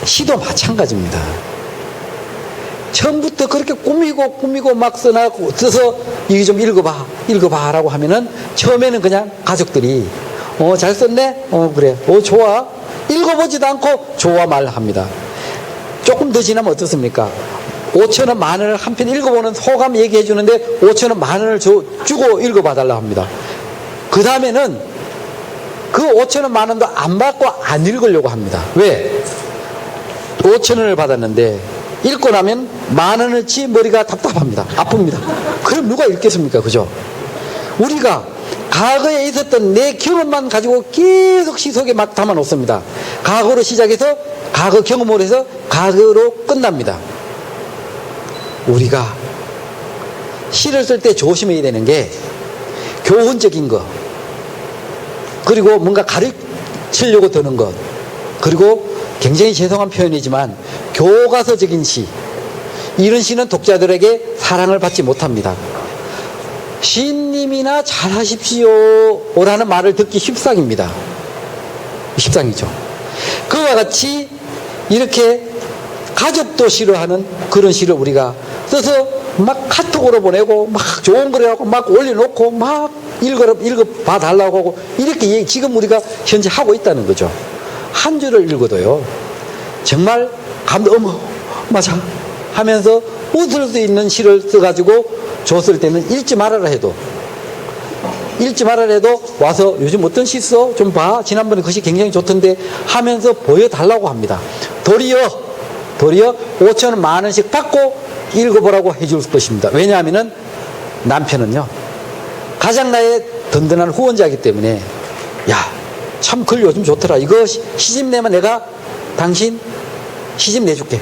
Speaker 2: 시도 마찬가지입니다. 처음부터 그렇게 꾸미고 막 써서 이거 좀 읽어봐 라고 하면은 처음에는 그냥 가족들이 잘 썼네? 그래. 좋아. 읽어보지도 않고 좋아 말합니다. 조금 더 지나면 어떻습니까? 5,000원, 만 원을 한 편 읽어보는 소감 얘기해 주는데 5,000원, 만 원을 주고 읽어봐 달라고 합니다. 그 다음에는 그 5,000원, 만 원도 안 받고 안 읽으려고 합니다. 왜? 5,000원을 받았는데 읽고 나면 만 원어치 머리가 답답합니다. 아픕니다. 그럼 누가 읽겠습니까? 그죠? 우리가 과거에 있었던 내 경험만 가지고 계속 시 속에 막 담아 놓습니다. 과거로 시작해서 과거 경험으로 해서 과거로 끝납니다. 우리가 시를 쓸 때 조심해야 되는 게 교훈적인 것, 그리고 뭔가 가르치려고 드는 것, 그리고 굉장히 죄송한 표현이지만 교과서적인 시, 이런 시는 독자들에게 사랑을 받지 못합니다. 시인님이나 잘하십시오라는 말을 듣기 십상입니다. 십상이죠. 그와 같이 이렇게 가족도 싫어하는 그런 시를 우리가 써서 막 카톡으로 보내고 막 좋은 거라고 막 올려놓고 막 읽어봐 달라고 하고 이렇게 지금 우리가 현재 하고 있다는 거죠. 한 줄을 읽어도요, 정말 어머 맞아 하면서 웃을 수 있는 시를 써가지고 줬을 때는 읽지 말아라 해도 와서 요즘 어떤 시 써? 좀 봐. 지난번에 그 시 굉장히 좋던데 하면서 보여달라고 합니다. 도리어 5,000원, 만 원씩 받고 읽어보라고 해줄 것입니다. 왜냐하면은 남편은요, 가장 나의 든든한 후원자이기 때문에 야, 참 글 요즘 좋더라. 이거 시집 내면 내가 당신 시집 내줄게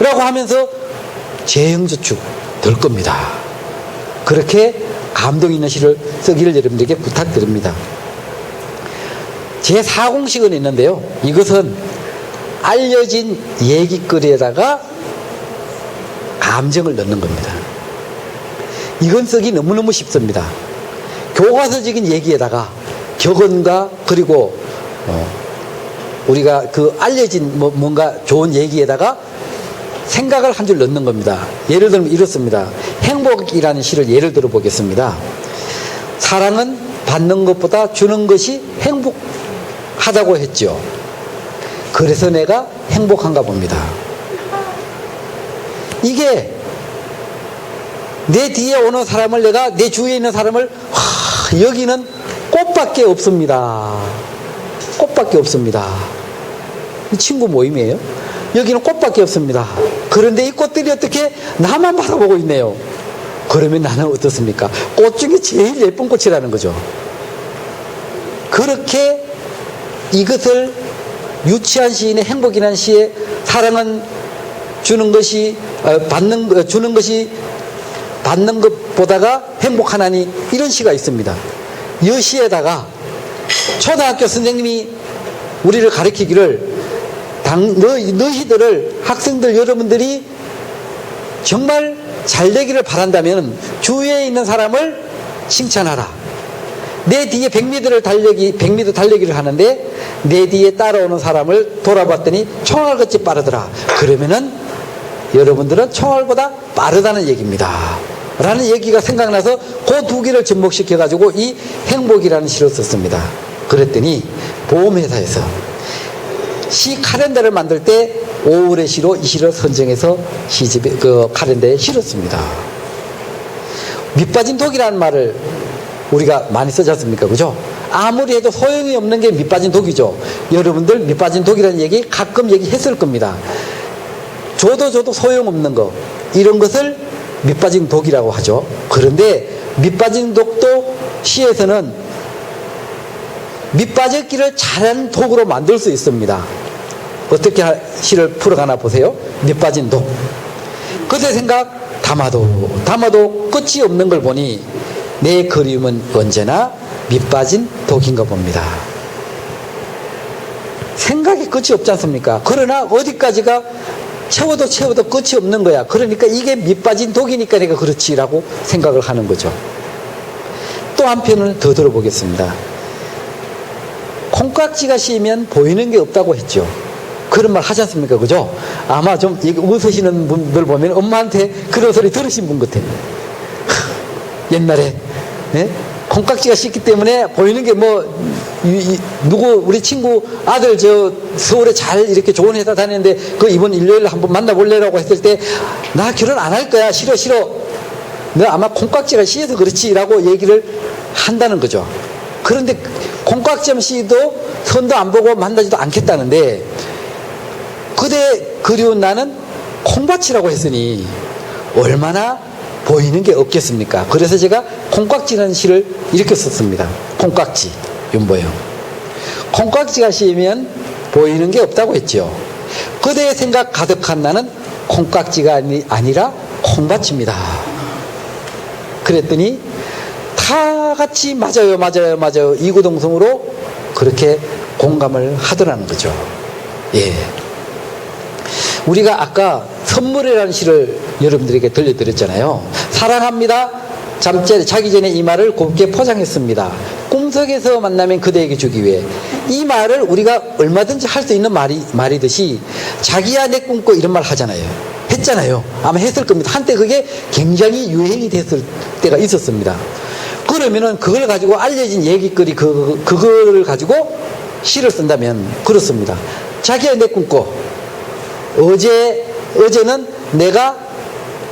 Speaker 2: 라고 하면서 재형저축 될 겁니다. 그렇게 감동 있는 시를 쓰기를 여러분들에게 부탁드립니다. 제 4공식은 있는데요, 이것은 알려진 얘기거리에다가 감정을 넣는 겁니다. 이건 쓰기 너무너무 쉽습니다. 교과서적인 얘기에다가 격언과 그리고 우리가 그 알려진 뭔가 좋은 얘기에다가 생각을 한 줄 넣는 겁니다. 예를 들면 이렇습니다. 행복이라는 시를 예를 들어 보겠습니다. 사랑은 받는 것보다 주는 것이 행복하다고 했죠. 그래서 내가 행복한가 봅니다. 이게 내 뒤에 오는 사람을 내가 내 주위에 있는 사람을 여기는 꽃밖에 없습니다. 꽃밖에 없습니다. 이 친구 모임이에요. 여기는 꽃밖에 없습니다. 그런데 이 꽃들이 어떻게 나만 바라보고 있네요. 그러면 나는 어떻습니까? 꽃 중에 제일 예쁜 꽃이라는 거죠. 그렇게 이것을 유치한 시인의 행복이라는 시에 사랑은 주는 것이 주는 것이 받는 것보다가 행복하나니 이런 시가 있습니다. 이 시에다가 초등학교 선생님이 우리를 가르치기를 너희들을 학생들 여러분들이 정말 잘 되기를 바란다면 주위에 있는 사람을 칭찬하라. 내 뒤에 100m 달리기를 하는데 내 뒤에 따라오는 사람을 돌아봤더니 총알같이 빠르더라. 그러면은 여러분들은 총알보다 빠르다는 얘기입니다. 라는 얘기가 생각나서 그 두 개를 접목시켜 가지고 이 행복이라는 시를 썼습니다. 그랬더니 보험회사에서 시 카렌더를 만들 때 5월의 시로 이 시를 선정해서 시집에 그 카렌더에 실었습니다. 밑빠진 독이라는 말을 우리가 많이 쓰지 않습니까? 그죠? 아무리 해도 소용이 없는 게 밑빠진 독이죠. 여러분들 밑빠진 독이라는 얘기 가끔 얘기했을 겁니다. 줘도 소용없는 거, 이런 것을 밑빠진 독이라고 하죠. 그런데 밑빠진 독도 시에서는 밑빠졌기를 잘한 독으로 만들 수 있습니다. 어떻게 시를 풀어가나 보세요. 밑빠진 독. 그때 생각 담아도 끝이 없는 걸 보니 내 그림은 언제나 밑빠진 독인가 봅니다. 생각이 끝이 없지 않습니까? 그러나 어디까지가 채워도 끝이 없는 거야. 그러니까 이게 밑빠진 독이니까 내가 그렇지라고 생각을 하는 거죠. 또 한편을 더 들어보겠습니다. 콩깍지가 씌면 보이는 게 없다고 했죠. 그런 말 하지 않습니까? 그죠? 아마 좀 웃으시는 분들 보면 엄마한테 그런 소리 들으신 분 같아요. 옛날에 콩깍지가 씌기 때문에 보이는 게 누구 우리 친구 아들 서울에 잘 이렇게 좋은 회사 다니는데 그 이번 일요일에 한번 만나볼래라고 했을 때 나 결혼 안 할 거야. 싫어. 너 아마 콩깍지가 씌어서 그렇지라고 얘기를 한다는 거죠. 그런데 콩깍지만 씌도 선도 안 보고 만나지도 않겠다는데 그대 그리운 나는 콩밭이라고 했으니 얼마나 보이는 게 없겠습니까? 그래서 제가 콩깍지라는 시를 이렇게 썼습니다. 콩깍지, 윤보영. 콩깍지가 씌면 보이는 게 없다고 했죠. 그대의 생각 가득한 나는 콩깍지가 아니라 콩밭입니다. 그랬더니 다 같이 맞아요 이구동성으로 그렇게 공감을 하더라는 거죠. 예. 우리가 아까 선물이라는 시를 여러분들에게 들려드렸잖아요. 사랑합니다. 자기 전에 이 말을 곱게 포장했습니다. 꿈속에서 만나면 그대에게 주기 위해. 이 말을 우리가 얼마든지 할 수 있는 말이듯이 자기야 내 꿈꿔 이런 말 하잖아요. 했잖아요. 아마 했을 겁니다. 한때 그게 굉장히 유행이 됐을 때가 있었습니다. 그러면은 그걸 가지고 알려진 얘기거리 그걸 가지고 시를 쓴다면 그렇습니다. 자기야 내 꿈꿔. 어제는 내가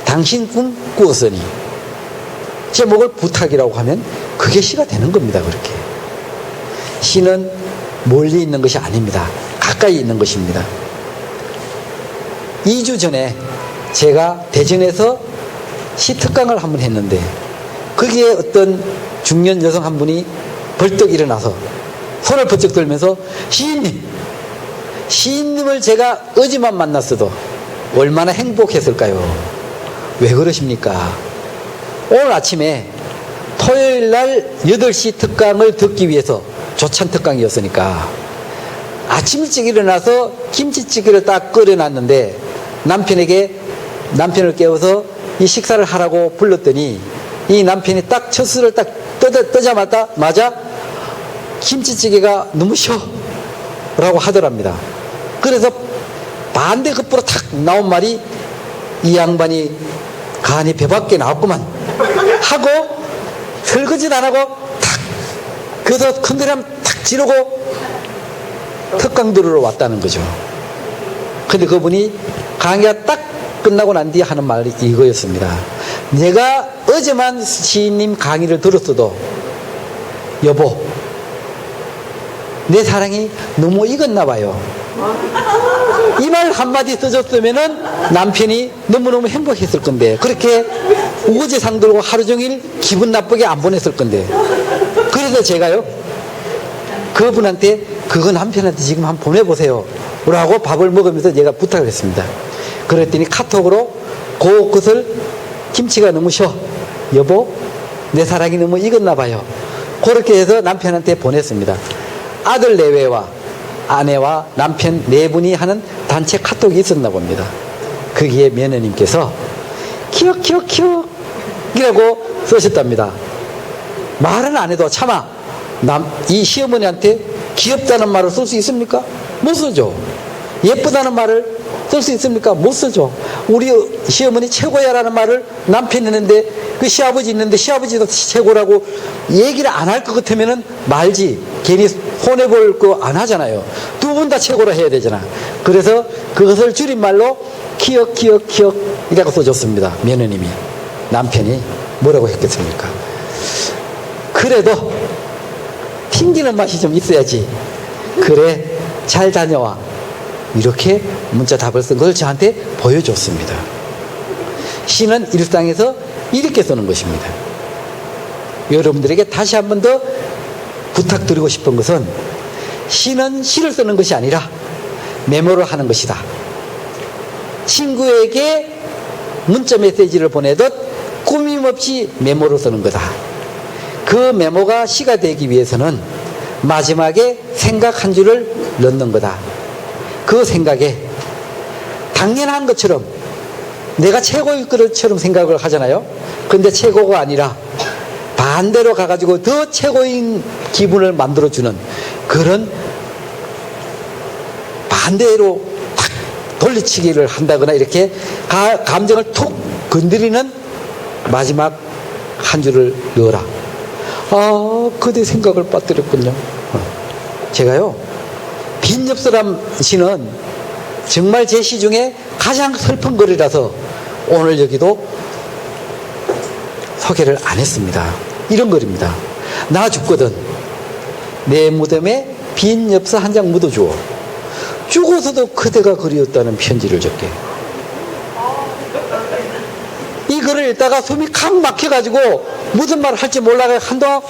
Speaker 2: 당신 꿈 꾸었으니 제목을 부탁이라고 하면 그게 시가 되는 겁니다. 그렇게 시는 멀리 있는 것이 아닙니다. 가까이 있는 것입니다. 2주 전에 제가 대전에서 시 특강을 한번 했는데 거기에 어떤 중년 여성 한 분이 벌떡 일어나서 손을 번쩍 들면서 시인님을 제가 어제만 만났어도 얼마나 행복했을까요? 왜 그러십니까? 오늘 아침에 토요일 날 8시 특강을 듣기 위해서 조찬 특강이었으니까 아침 일찍 일어나서 김치찌개를 딱 끓여놨는데 남편을 깨워서 이 식사를 하라고 불렀더니 이 남편이 딱 첫 술을 딱 뜨자마자 김치찌개가 너무 쉬워 라고 하더랍니다. 그래서 반대급부로 탁 나온 말이 이 양반이 간이 배밖에 나왔구만 하고 설거지도 안 하고 탁 그래서 큰 소리 하면 탁 지르고 특강들으로 왔다는 거죠. 근데 그분이 강의가 딱 끝나고 난 뒤에 하는 말이 이거였습니다. 내가 어제만 시인님 강의를 들었어도 여보 내 사랑이 너무 익었나 봐요. 이 말 한마디 써줬으면은 남편이 너무너무 행복했을 건데 그렇게 우거지상 들고 하루 종일 기분 나쁘게 안 보냈을 건데 그래서 제가요 그분한테 그거 남편한테 지금 한번 보내보세요 라고 밥을 먹으면서 제가 부탁을 했습니다. 그랬더니 카톡으로 그것을 김치가 너무 쉬워 여보 내 사랑이 너무 익었나 봐요 그렇게 해서 남편한테 보냈습니다. 아들 내외와 아내와 남편 네 분이 하는 단체 카톡이 있었나 봅니다. 거기에 며느님께서 키읔키읔키읔 이라고 쓰셨답니다. 말은 안 해도 차마 이 시어머니한테 귀엽다는 말을 쓸 수 있습니까? 못 쓰죠. 예쁘다는 말을 쓸 수 있습니까? 못 쓰죠. 우리 시어머니 최고야라는 말을 남편이 했는데 그 시아버지 있는데 시아버지도 최고라고 얘기를 안 할 것 같으면은 말지 괜히 손해볼 거 안 하잖아요. 두 분 다 최고라 해야 되잖아. 그래서 그것을 줄임말로 키읔키읔키읔 이라고 써줬습니다. 며느님이. 남편이 뭐라고 했겠습니까? 그래도 튕기는 맛이 좀 있어야지. 그래 잘 다녀와 이렇게 문자 답을 쓴 걸 저한테 보여줬습니다. 시는 일상에서 이렇게 쓰는 것입니다. 여러분들에게 다시 한 번 더 부탁드리고 싶은 것은 시는 시를 쓰는 것이 아니라 메모를 하는 것이다. 친구에게 문자 메시지를 보내듯 꾸밈없이 메모를 쓰는 거다. 그 메모가 시가 되기 위해서는 마지막에 생각 한 줄을 넣는 거다. 그 생각에 당연한 것처럼 내가 최고일 것처럼 생각을 하잖아요. 근데 최고가 아니라 반대로 가가지고 더 최고인 기분을 만들어주는 그런 반대로 탁 돌리치기를 한다거나 이렇게 감정을 툭 건드리는 마지막 한 줄을 넣어라. 아, 그대 생각을 빠뜨렸군요. 제가요, 빈엽서람 시는 정말 제 시 중에 가장 슬픈 글이라서 오늘 여기도 소개를 안 했습니다. 이런 글입니다. 나 죽거든 내 무덤에 빈 엽서 한 장 묻어주어 죽어서도 그대가 그리웠다는 편지를 적게. 이 글을 읽다가 숨이 칵 막혀가지고 무슨 말을 할지 몰라가 한동안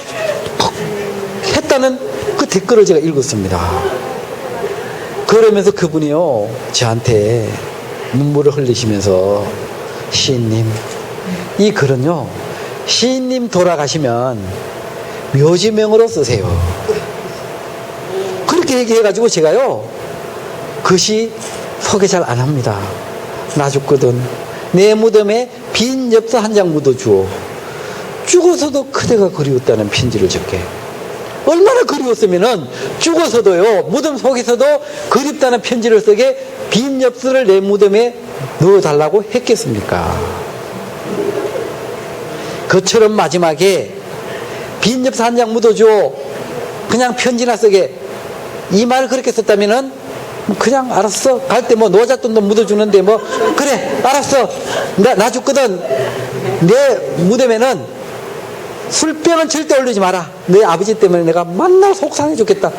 Speaker 2: 했다는 그 댓글을 제가 읽었습니다. 그러면서 그분이요 저한테 눈물을 흘리시면서 시인님 이 글은요 시인님 돌아가시면 묘지명으로 쓰세요. 그렇게 얘기해가지고 제가요 그 시 소개 잘 안 합니다. 나 죽거든 내 무덤에 빈 엽서 한 장 묻어주어 죽어서도 그대가 그리웠다는 편지를 적게. 얼마나 그리웠으면은 죽어서도요 무덤 속에서도 그립다는 편지를 쓰게 빈 엽서를 내 무덤에 넣어달라고 했겠습니까? 그처럼 마지막에 빈 엽서 한 장 묻어줘 그냥 편지나 쓰게 이 말을 그렇게 썼다면은 그냥 알았어 갈 때 뭐 노잣돈도 묻어주는데 뭐 그래 알았어 나 죽거든 내 무덤에는 술병은 절대 올리지 마라. 내 아버지 때문에 내가 만날 속상해 죽겠다.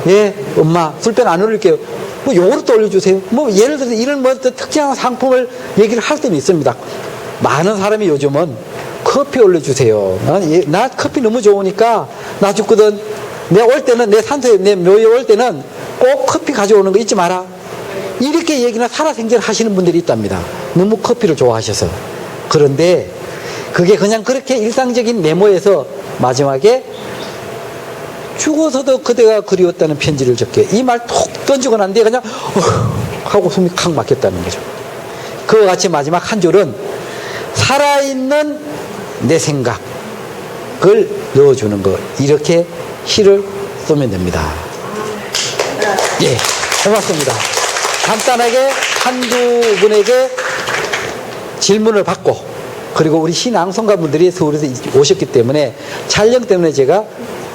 Speaker 2: 예, 엄마 술병 안 올릴게요. 뭐 요거를 올려주세요. 뭐 예를 들어서 이런 뭐 특정한 상품을 얘기를 할 때는 있습니다. 많은 사람이 요즘은 커피 올려주세요. 나 커피 너무 좋으니까 나 죽거든. 내가 올 때는 내 산소에 내 묘에 올 때는 꼭 커피 가져오는 거 잊지 마라. 이렇게 얘기나 살아생전 하시는 분들이 있답니다. 너무 커피를 좋아하셔서. 그런데 그게 그냥 그렇게 일상적인 메모에서 마지막에 죽어서도 그대가 그리웠다는 편지를 적게 이 말 톡 던지고 난 뒤에 그냥 하고 숨이 칵 막혔다는 거죠. 그와 같이 마지막 한 줄은 살아있는 내 생각을 넣어주는 것 이렇게 시를 쓰면 됩니다. 예, 고맙습니다. 간단하게 한두 분에게 질문을 받고, 그리고 우리 신앙송가분들이 서울에서 오셨기 때문에 촬영 때문에 제가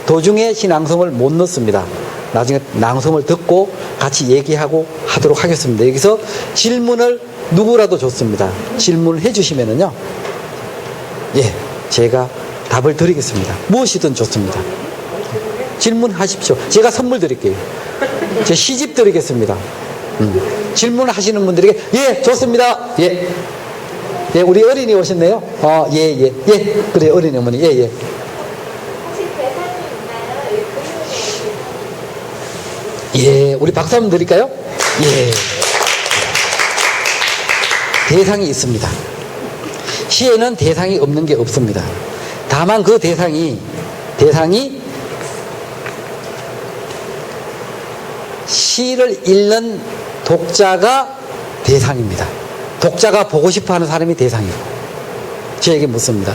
Speaker 2: 도중에 신앙송을 못 넣습니다. 나중에 낭송을 듣고 같이 얘기하고 하도록 하겠습니다. 여기서 질문을 누구라도 좋습니다. 질문을 해주시면은요, 예, 제가 답을 드리겠습니다. 무엇이든 좋습니다. 질문하십시오. 제가 선물 드릴게요. 제 시집 드리겠습니다. 질문하시는 분들에게, 예, 좋습니다. 예. 예, 우리 어린이 오셨네요. 예. 그래, 어린이 어머니. 예.
Speaker 3: 혹시 대상이 있나요?
Speaker 2: 예, 우리 박수 한번 드릴까요? 예. 대상이 있습니다. 시에는 대상이 없는 게 없습니다. 다만 그 대상이 시를 읽는 독자가 대상입니다. 독자가 보고 싶어 하는 사람이 대상이고, 저에게 묻습니다.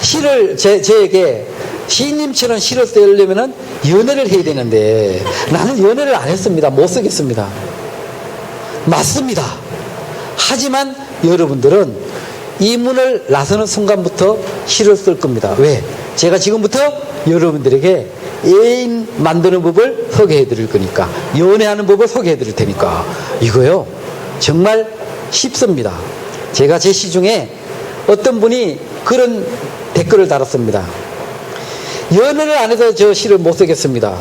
Speaker 2: 시를, 저에게 시인님처럼 시를 쓰려면은 연애를 해야 되는데, 나는 연애를 안 했습니다. 못 쓰겠습니다. 맞습니다. 하지만 여러분들은 이 문을 나서는 순간부터 시를 쓸 겁니다. 왜? 제가 지금부터 여러분들에게 애인 만드는 법을 소개해 드릴 거니까, 연애하는 법을 소개해 드릴 테니까, 이거요, 정말 쉽습니다. 제가 제 시 중에 어떤 분이 그런 댓글을 달았습니다. 연애를 안 해서 저 시를 못 쓰겠습니다.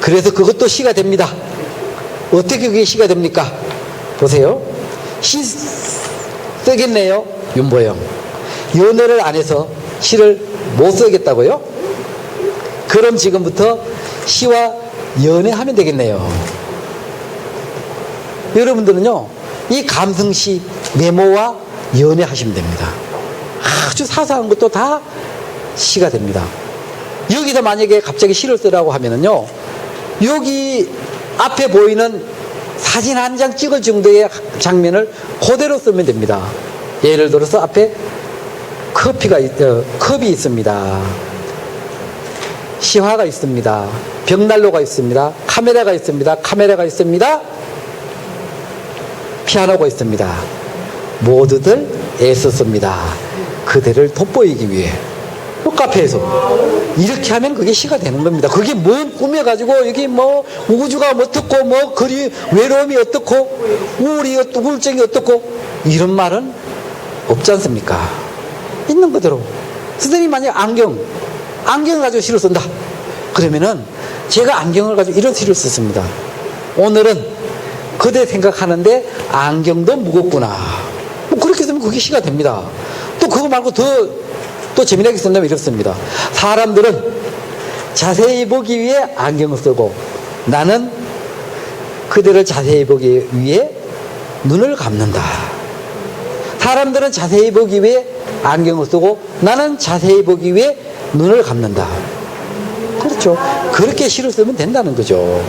Speaker 2: 그래서 그것도 시가 됩니다. 어떻게 그게 시가 됩니까? 보세요. 시 쓰겠네요. 윤보영. 연애를 안 해서 시를 못 쓰겠다고요? 그럼 지금부터 시와 연애하면 되겠네요. 여러분들은요, 이 감성시 메모와 연애하시면 됩니다. 아주 사소한 것도 다 시가 됩니다. 여기서 만약에 갑자기 시를 쓰라고 하면은요, 여기 앞에 보이는 사진 한 장 찍을 정도의 장면을 그대로 쓰면 됩니다. 예를 들어서 앞에 컵이 있습니다. 시화가 있습니다. 벽난로가 있습니다. 카메라가 있습니다. 피아노가 있습니다. 모두들 애썼습니다. 그대를 돋보이기 위해. 카페에서 이렇게 하면 그게 시가 되는 겁니다. 그게 뭐 꾸며가지고 여기 뭐 우주가 어떻고 뭐 외로움이 어떻고 우울증이 어떻고 이런 말은 없지 않습니까? 있는 그대로. 선생님 만약 안경을 가지고 시를 쓴다 그러면은 제가 안경을 가지고 이런 시를 썼습니다. 오늘은 그대 생각하는데 안경도 무겁구나. 뭐 그렇게 쓰면 그게 시가 됩니다. 또 그거 말고 또 재미나게 쓴다면 이렇습니다. 사람들은 자세히 보기 위해 안경을 쓰고 나는 그대를 자세히 보기 위해 눈을 감는다. 사람들은 자세히 보기 위해 안경을 쓰고 나는 자세히 보기 위해 눈을 감는다. 그렇죠. 그렇게 시를 쓰면 된다는 거죠.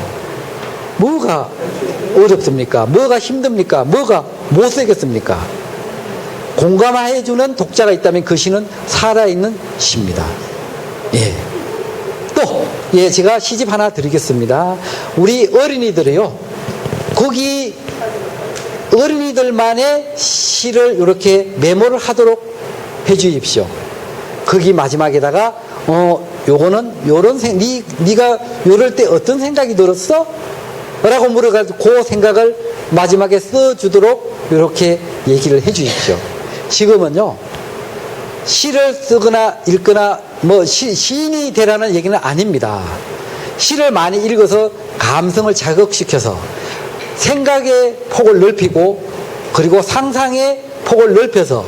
Speaker 2: 뭐가 어렵습니까? 뭐가 힘듭니까? 뭐가 못 쓰겠습니까? 공감해주는 독자가 있다면 그 시는 살아있는 시입니다. 예. 또, 예, 제가 시집 하나 드리겠습니다. 우리 어린이들이요, 거기 어린이들만의 시를 이렇게 메모를 하도록 해 주십시오. 거기 마지막에다가, 요거는, 네가 요럴 때 어떤 생각이 들었어? 라고 물어가지고 그 생각을 마지막에 써주도록 이렇게 얘기를 해 주십시오. 지금은요, 시를 쓰거나 읽거나 뭐 시인이 되라는 얘기는 아닙니다. 시를 많이 읽어서 감성을 자극시켜서 생각의 폭을 넓히고 그리고 상상의 폭을 넓혀서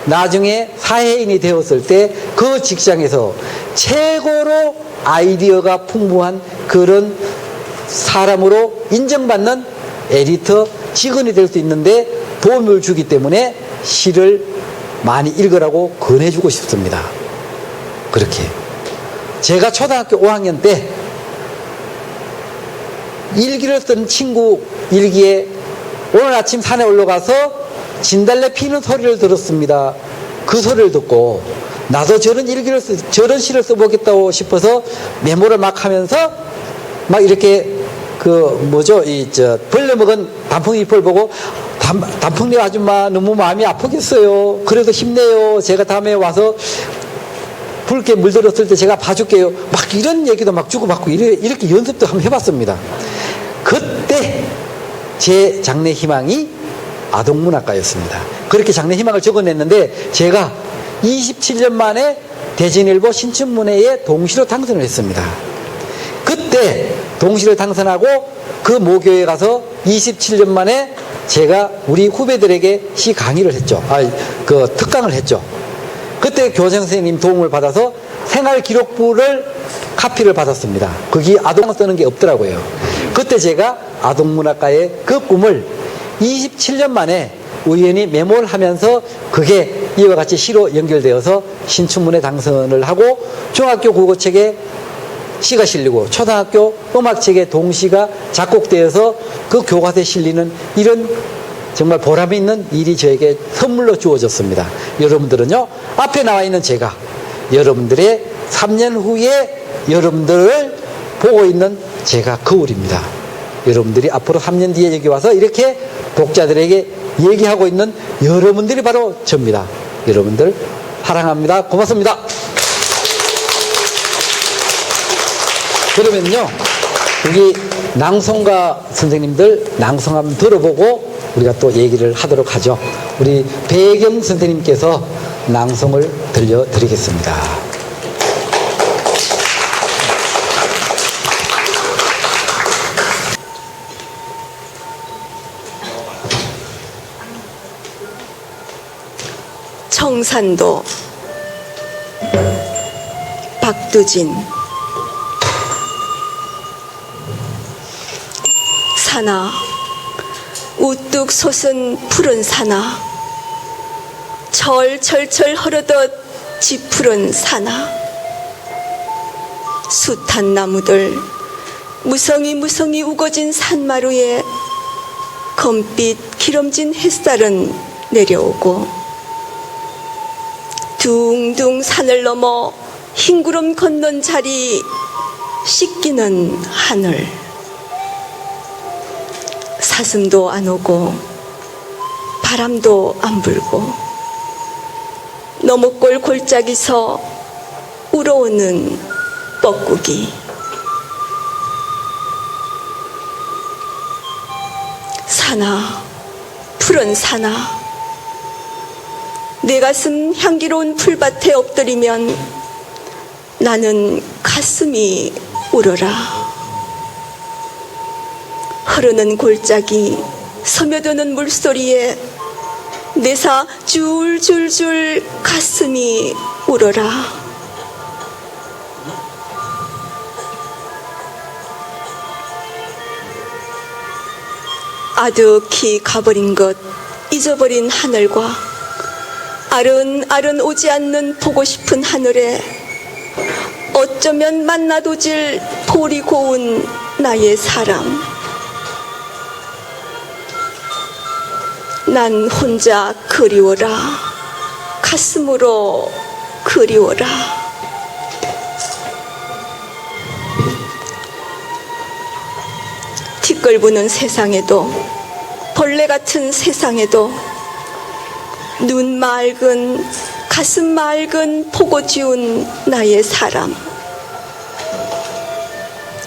Speaker 2: 나중에 사회인이 되었을 때 그 직장에서 최고로 아이디어가 풍부한 그런 사람으로 인정받는 에디터 직원이 될 수 있는데 도움을 주기 때문에 시를 많이 읽으라고 권해주고 싶습니다. 그렇게 제가 초등학교 5학년 때 일기를 쓴 친구 일기에 오늘 아침 산에 올라가서 진달래 피는 소리를 들었습니다. 그 소리를 듣고 나도 저런 시를 써보겠다고 싶어서 메모를 막 하면서 막 이렇게 벌레 먹은 단풍잎을 보고 단풍잎 아줌마 너무 마음이 아프겠어요. 그래도 힘내요. 제가 다음에 와서 붉게 물들었을 때 제가 봐줄게요. 막 이런 얘기도 막 주고받고 이렇게 연습도 한번 해봤습니다. 그때 제 장래 희망이 아동문학가였습니다. 그렇게 장래 희망을 적어냈는데 제가 27년 만에 대진일보 신춘문예에 동시로 당선을 했습니다. 그때 동시로 당선하고 그 모교에 가서 27년 만에 제가 우리 후배들에게 시 강의를 했죠. 특강을 했죠. 그때 교장 선생님 도움을 받아서 생활기록부를 카피를 받았습니다. 거기 아동 쓰는 게 없더라고요. 그때 제가 아동문학가의 그 꿈을 27년 만에 우연히 메모를 하면서 그게 이와 같이 시로 연결되어서 신춘문예 당선을 하고 중학교 국어책에 시가 실리고 초등학교 음악책에 동시가 작곡되어서 그 교과서에 실리는 이런 정말 보람이 있는 일이 저에게 선물로 주어졌습니다. 여러분들은요, 앞에 나와 있는 제가 여러분들의 3년 후에 여러분들을 보고 있는 제가 거울입니다. 여러분들이 앞으로 3년 뒤에 여기 와서 이렇게 독자들에게 얘기하고 있는 여러분들이 바로 저입니다. 여러분들 사랑합니다. 고맙습니다. 그러면요, 여기 낭송가 선생님들 낭송 한번 들어보고 우리가 또 얘기를 하도록 하죠. 우리 배경 선생님께서 낭송을 들려드리겠습니다.
Speaker 4: 청산도 박두진. 산아 우뚝 솟은 푸른 산아, 철철철 흐르듯 지푸른 산아, 숱한 나무들 무성이 우거진 산마루에 검빛 기름진 햇살은 내려오고 둥둥 산을 넘어 흰구름 걷는 자리 씻기는 하늘, 사슴도 안 오고 바람도 안 불고 너뭇골 골짜기서 우러오는 뻐꾸기. 산아 푸른 산아, 내 가슴 향기로운 풀밭에 엎드리면 나는 가슴이 울어라. 흐르는 골짜기 스며드는 물소리에 내사 줄줄줄 가슴이 울어라. 아득히 가버린 것 잊어버린 하늘과 아른아른 오지 않는 보고 싶은 하늘에 어쩌면 만나도질 볼이 고운 나의 사람. 난 혼자 그리워라. 가슴으로 그리워라. 티끌부는 세상에도 벌레 같은 세상에도 눈 맑은 가슴 맑은 보고 지운 나의 사람.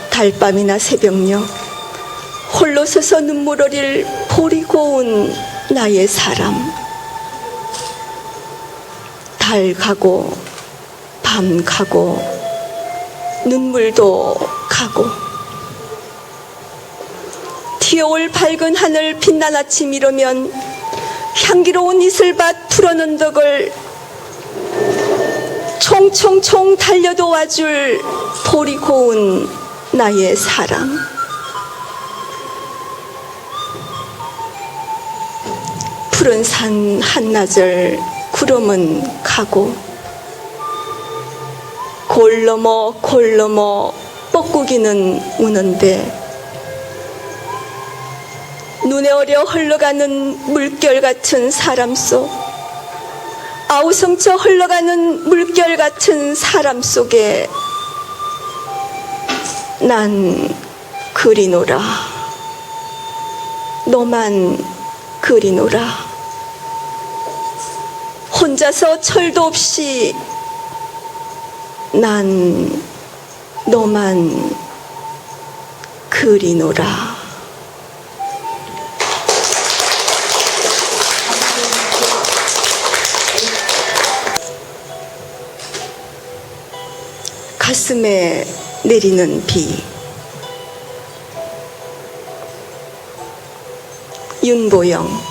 Speaker 4: 달밤이나 새벽녘 홀로 서서 눈물 어릴 볼이 고운 나의 사람. 달 가고 밤 가고 눈물도 가고 튀어올 밝은 하늘 빛난 아침 이르면 향기로운 이슬밭 푸른 덕을 총총총 달려도 와줄 볼이 고운 나의 사람. 푸른 산 한나절 구름은 가고 골 넘어 뻐꾸기는 우는데 눈에 어려 흘러가는 물결 같은 사람 속 아우성쳐 흘러가는 물결 같은 사람 속에 난 그리노라. 너만 그리노라. 혼자서 철도 없이 난 너만 그리노라. 가슴에 내리는 비. 윤보영.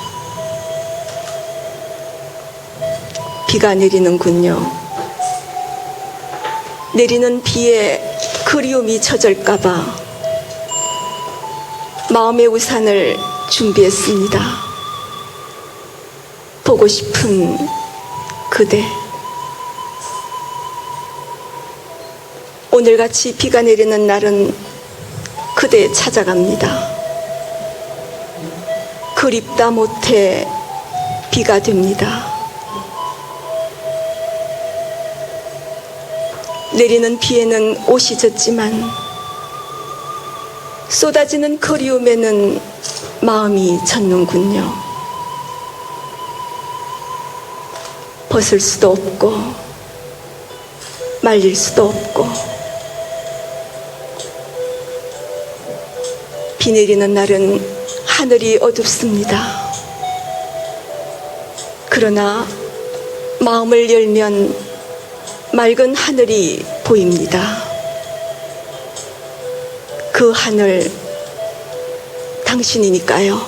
Speaker 4: 비가 내리는군요. 내리는 비에 그리움이 젖을까봐 마음의 우산을 준비했습니다. 보고 싶은 그대. 오늘같이 비가 내리는 날은 그대 찾아갑니다. 그립다 못해 비가 됩니다. 내리는 비에는 옷이 젖지만 쏟아지는 그리움에는 마음이 젖는군요. 벗을 수도 없고 말릴 수도 없고 비 내리는 날은 하늘이 어둡습니다. 그러나 마음을 열면 맑은 하늘이 보입니다. 그 하늘 당신이니까요.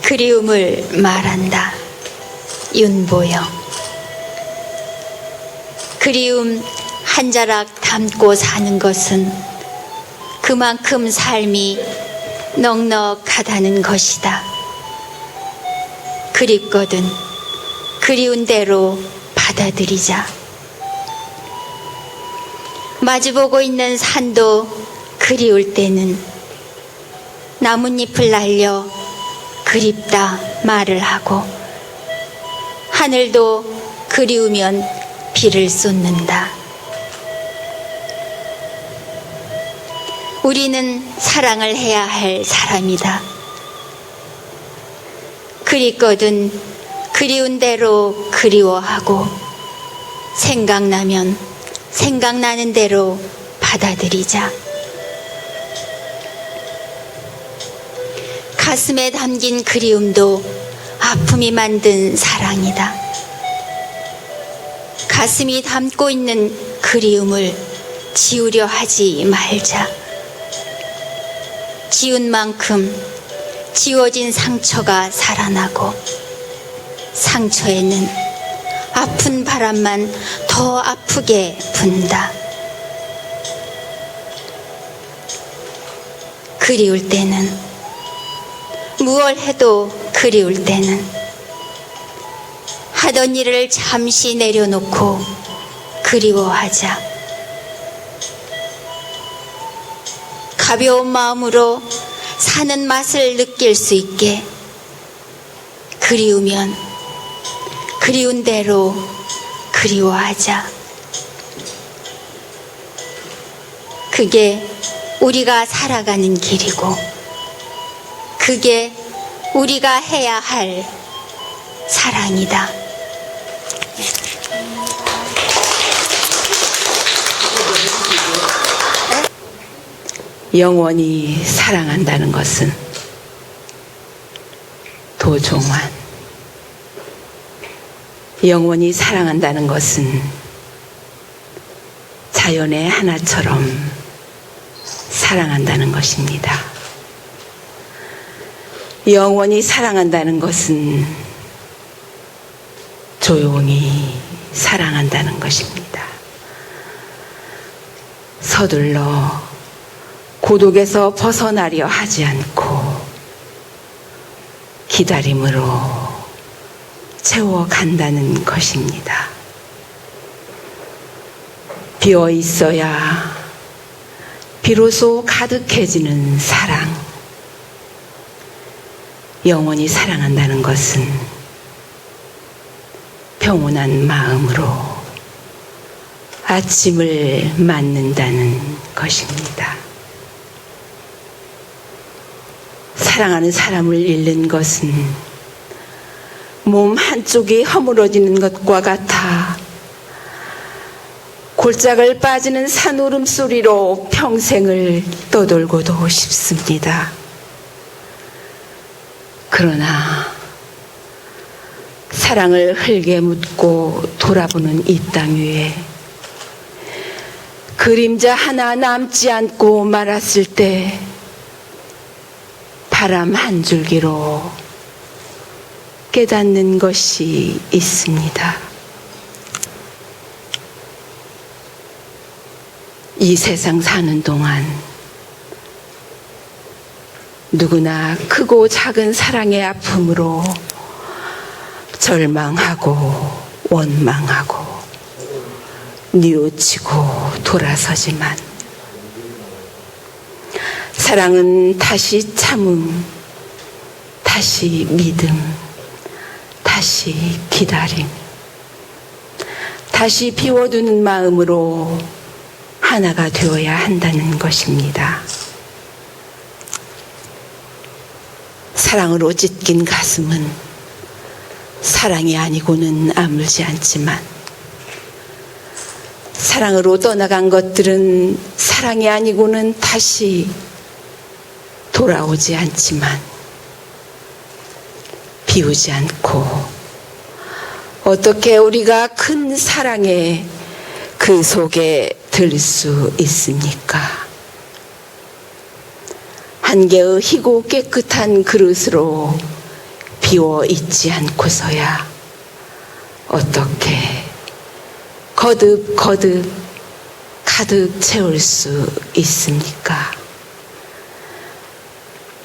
Speaker 5: 그리움을 말한다. 윤보영. 그리움 한 자락 담고 사는 것은 그만큼 삶이 넉넉하다는 것이다. 그립거든 그리운 대로 받아들이자. 마주보고 있는 산도 그리울 때는 나뭇잎을 날려 그립다 말을 하고, 하늘도 그리우면 비를 쏟는다. 우리는 사랑을 해야 할 사람이다. 그립거든 그리운 대로 그리워하고, 생각나면 생각나는 대로 받아들이자. 가슴에 담긴 그리움도 아픔이 만든 사랑이다. 가슴이 담고 있는 그리움을 지우려 하지 말자. 지운 만큼 지워진 상처가 살아나고, 상처에는 아픈 바람만 더 아프게 분다. 그리울 때는, 무얼 해도 그리울 때는 하던 일을 잠시 내려놓고 그리워하자. 가벼운 마음으로 사는 맛을 느낄 수 있게, 그리우면 그리운 대로 그리워하자. 그게 우리가 살아가는 길이고, 그게 우리가 해야 할 사랑이다.
Speaker 6: 영원히 사랑한다는 것은 도종환. 영원히 사랑한다는 것은 자연의 하나처럼 사랑한다는 것입니다. 영원히 사랑한다는 것은 조용히 사랑한다는 것입니다. 서둘러 고독에서 벗어나려 하지 않고 기다림으로 채워간다는 것입니다. 비어 있어야 비로소 가득해지는 사랑. 영원히 사랑한다는 것은 평온한 마음으로 아침을 맞는다는 것입니다. 사랑하는 사람을 잃는 것은 몸 한쪽이 허물어지는 것과 같아 골짜기를 빠지는 산울음 소리로 평생을 떠돌고도 싶습니다. 그러나 사랑을 흙에 묻고 돌아보는 이 땅 위에 그림자 하나 남지 않고 말았을 때 바람 한 줄기로 깨닫는 것이 있습니다. 이 세상 사는 동안 누구나 크고 작은 사랑의 아픔으로 절망하고 원망하고 뉘우치고 돌아서지만 사랑은 다시 참음, 다시 믿음, 다시 기다림, 다시 비워두는 마음으로 하나가 되어야 한다는 것입니다. 사랑으로 찢긴 가슴은 사랑이 아니고는 아물지 않지만 사랑으로 떠나간 것들은 사랑이 아니고는 다시 돌아오지 않지만 비우지 않고 어떻게 우리가 큰 사랑의 그 속에 들 수 있습니까? 한 개의 희고 깨끗한 그릇으로 비워 있지 않고서야 어떻게 거듭 가득 채울 수 있습니까?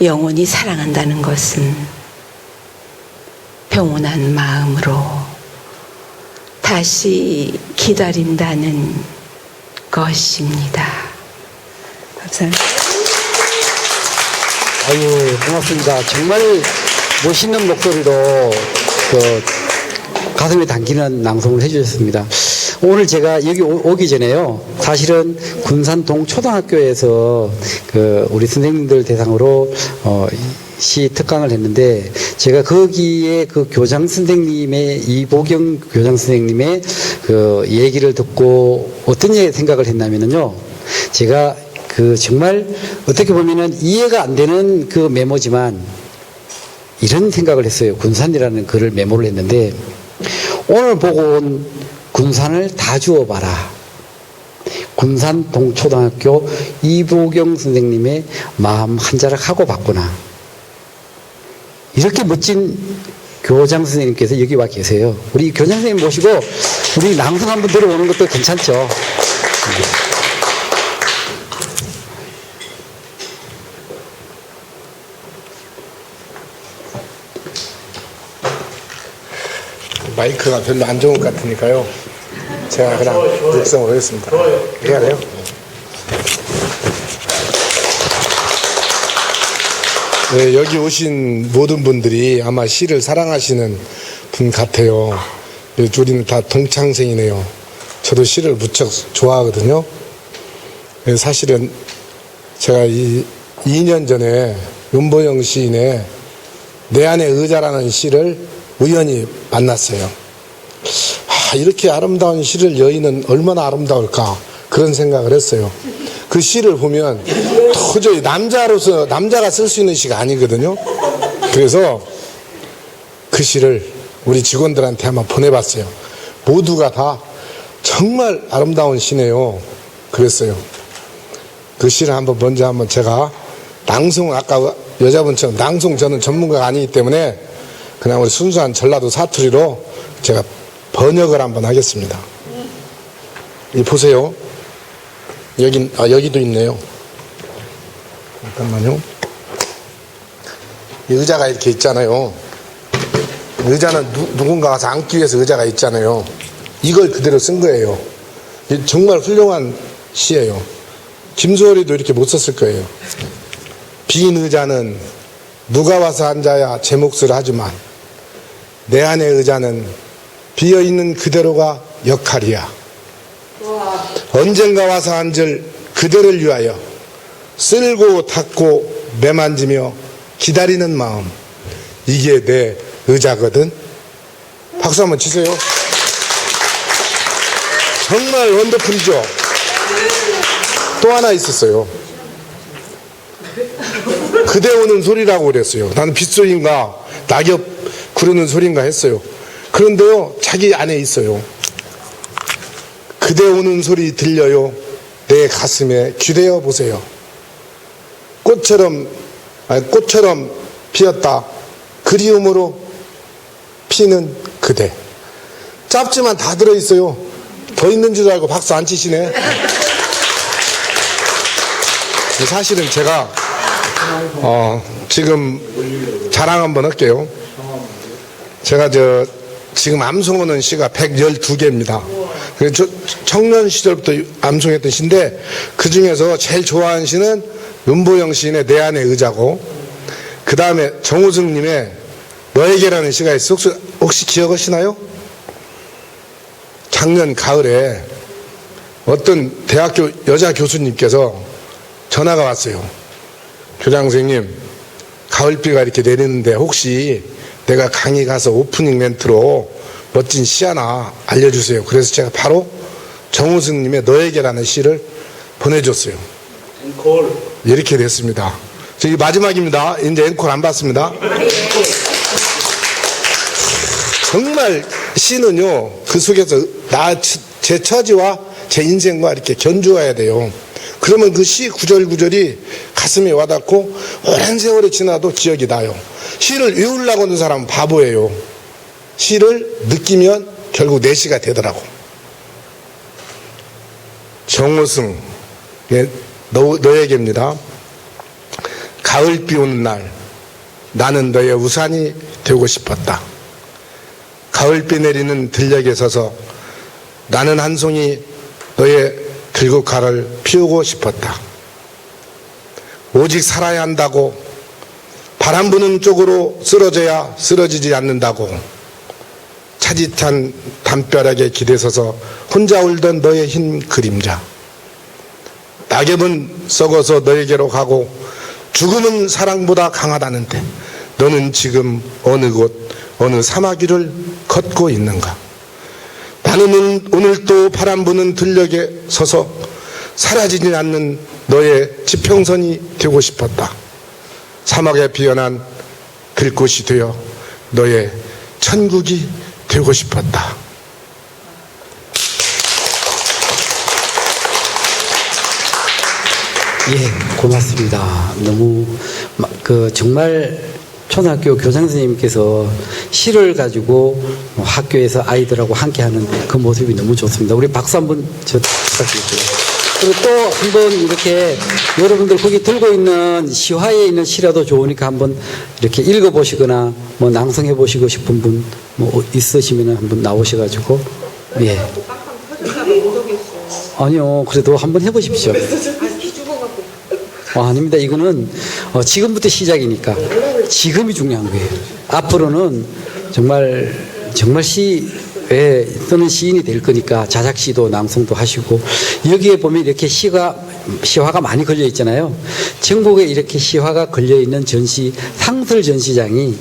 Speaker 6: 영원히 사랑한다는 것은 평온한 마음으로 다시 기다린다는 것입니다. 감사합니다.
Speaker 2: 아유, 고맙습니다. 정말 멋있는 목소리로 가슴에 담기는 낭송을 해주셨습니다. 오늘 제가 여기 오기 전에요. 사실은 군산 동초등학교에서 우리 선생님들 대상으로 시 특강을 했는데 제가 거기에 그 교장 선생님의 이보경 교장 선생님의 그 얘기를 듣고 어떤 생각을 했냐면요. 제가 정말 어떻게 보면은 이해가 안 되는 그 메모지만 이런 생각을 했어요. 군산이라는 글을 메모를 했는데 오늘 보고 온 군산을 다 주워봐라. 군산 동초등학교 이보경 선생님의 마음 한 자락 하고 봤구나. 이렇게 멋진 교장 선생님께서 여기 와 계세요. 우리 교장 선생님 모시고 우리 낭송 한번 들어보는 것도 괜찮죠.
Speaker 7: 마이크가 별로 안 좋은 것 같으니까요. 제가 그냥 육성을 하겠습니다. 해야 돼요? 네, 여기 오신 모든 분들이 아마 시를 사랑하시는 분 같아요. 우리는 다 동창생이네요. 저도 시를 무척 좋아하거든요. 사실은 제가 2년 전에 윤보영 시인의 내 안의 의자라는 시를 우연히 만났어요. 이렇게 아름다운 시를 여인은 얼마나 아름다울까 그런 생각을 했어요. 그 시를 보면 도저히 남자가 쓸 수 있는 시가 아니거든요. 그래서 그 시를 우리 직원들한테 한번 보내봤어요. 모두가 다 정말 아름다운 시네요. 그랬어요. 그 시를 먼저 제가 낭송, 아까 여자분처럼 낭송 저는 전문가가 아니기 때문에 그냥 우리 순수한 전라도 사투리로 제가 번역을 한번 하겠습니다. 이 보세요. 여기도 있네요. 잠깐만요. 이 의자가 이렇게 있잖아요. 의자는 누군가가 와서 앉기 위해서 의자가 있잖아요. 이걸 그대로 쓴 거예요. 정말 훌륭한 시예요. 김소월이도 이렇게 못 썼을 거예요. 빈 의자는 누가 와서 앉아야 제 몫을 하지만 내 안의 의자는 비어있는 그대로가 역할이야. 언젠가 와서 앉을 그대를 위하여 쓸고 닦고 매만지며 기다리는 마음, 이게 내 의자거든. 박수 한번 치세요. 정말 원더풀이죠. 또 하나 있었어요. 그대 오는 소리라고 그랬어요. 나는 빗소리인가 낙엽 구르는 소리인가 했어요. 그런데요, 자기 안에 있어요. 그대 오는 소리 들려요. 내 가슴에 귀대어 보세요. 꽃처럼 피었다. 그리움으로 피는 그대. 짧지만 다 들어있어요. 더 있는 줄 알고 박수 안 치시네. 사실은 제가 지금 자랑 한번 할게요. 제가 지금 암송하는 시가 112개입니다. 청년 시절부터 암송했던 시인데 그 중에서 제일 좋아하는 시는 윤보영 시인의 내 안의 의자고, 그 다음에 정우승님의 너에게라는 시가 있어요. 혹시 기억하시나요? 작년 가을에 어떤 대학교 여자 교수님께서 전화가 왔어요. 교장 선생님, 가을비가 이렇게 내리는데 혹시 내가 강의 가서 오프닝 멘트로 멋진 시 하나 알려주세요. 그래서 제가 바로 정우승님의 너에게라는 시를 보내줬어요. 앵콜. 이렇게 됐습니다. 저기 마지막입니다. 이제 앵콜 안 받습니다. 정말 시는요, 그 속에서 제 처지와 제 인생과 이렇게 견주어야 돼요. 그러면 그 시 구절구절이 가슴에 와닿고 오랜 세월이 지나도 기억이 나요. 시를 외우려고 하는 사람은 바보예요. 시를 느끼면 결국 내 시가 되더라고. 정우승, 너에게입니다. 가을비 오는 날 나는 너의 우산이 되고 싶었다. 가을비 내리는 들녘에 서서 나는 한 송이 너의 들국화를 피우고 싶었다. 오직 살아야 한다고 바람 부는 쪽으로 쓰러져야 쓰러지지 않는다고 차디찬 담벼락에 기대서서 혼자 울던 너의 흰 그림자. 낙엽은 썩어서 너에게로 가고 죽음은 사랑보다 강하다는데 너는 지금 어느 곳 어느 사막 위를 걷고 있는가. 나는 오늘 또 바람 부는 들녘에 서서 사라지지 않는 너의 지평선이 되고 싶었다. 사막에 피어난 들꽃이 되어 너의 천국이 되고 싶었다.
Speaker 2: 예, 고맙습니다. 너무 정말 초등학교 교장 선생님께서 시를 가지고 학교에서 아이들하고 함께하는 그 모습이 너무 좋습니다. 우리 박수 한번 부탁드릴게요. 그리고 또 한번 이렇게 여러분들 거기 들고 있는 시화에 있는 시라도 좋으니까 한번 이렇게 읽어보시거나 뭐 낭송해 보시고 싶은 분 뭐 있으시면 한번 나오셔가지고. 예. 아니요, 그래도 한번 해보십시오. 아닙니다. 이거는 지금부터 시작이니까 지금이 중요한 거예요. 앞으로는 정말 시에 쓰는 시인이 될 거니까 자작시도 낭송도 하시고, 여기에 보면 이렇게 시화가 많이 걸려 있잖아요. 전국에 이렇게 시화가 걸려 있는 상설 전시장이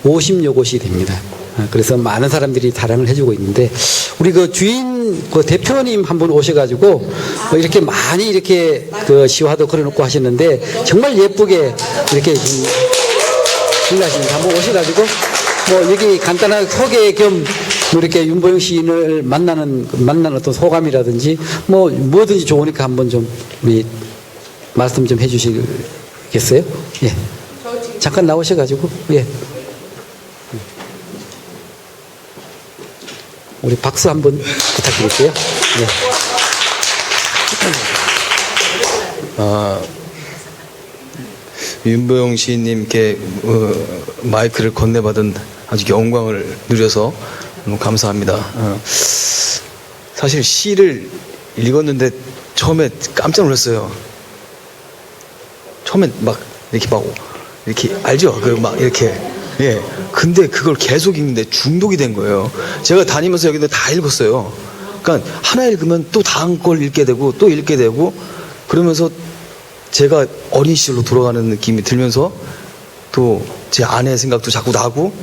Speaker 2: 50여 곳이 됩니다. 그래서 많은 사람들이 자랑을 해주고 있는데, 우리 대표님 한번 오셔가지고 이렇게 많이 이렇게 시화도 걸어놓고 하셨는데 정말 예쁘게 이렇게 준비하시니까 한번 오셔가지고 뭐 여기 간단한 소개 겸 이렇게 윤보영 시인을 만나는 어떤 소감이라든지 뭐 뭐든지 좋으니까 한번 좀 우리 말씀 좀 해주시겠어요? 예. 잠깐 나오셔가지고 예. 우리 박수 한번 부탁드릴게요. 네.
Speaker 8: 윤보영 시인님께 마이크를 건네받은 아주 영광을 누려서 너무 감사합니다. 사실 시를 읽었는데 처음에 깜짝 놀랐어요. 처음에 막 이렇게 막 이렇게 알죠? 그 막 이렇게 예. 근데 그걸 계속 읽는데 중독이 된 거예요. 제가 다니면서 여기도 다 읽었어요. 그러니까 하나 읽으면 또 다음 걸 읽게 되고 또 읽게 되고 그러면서 제가 어린 시절로 돌아가는 느낌이 들면서 또 제 아내 생각도 자꾸 나고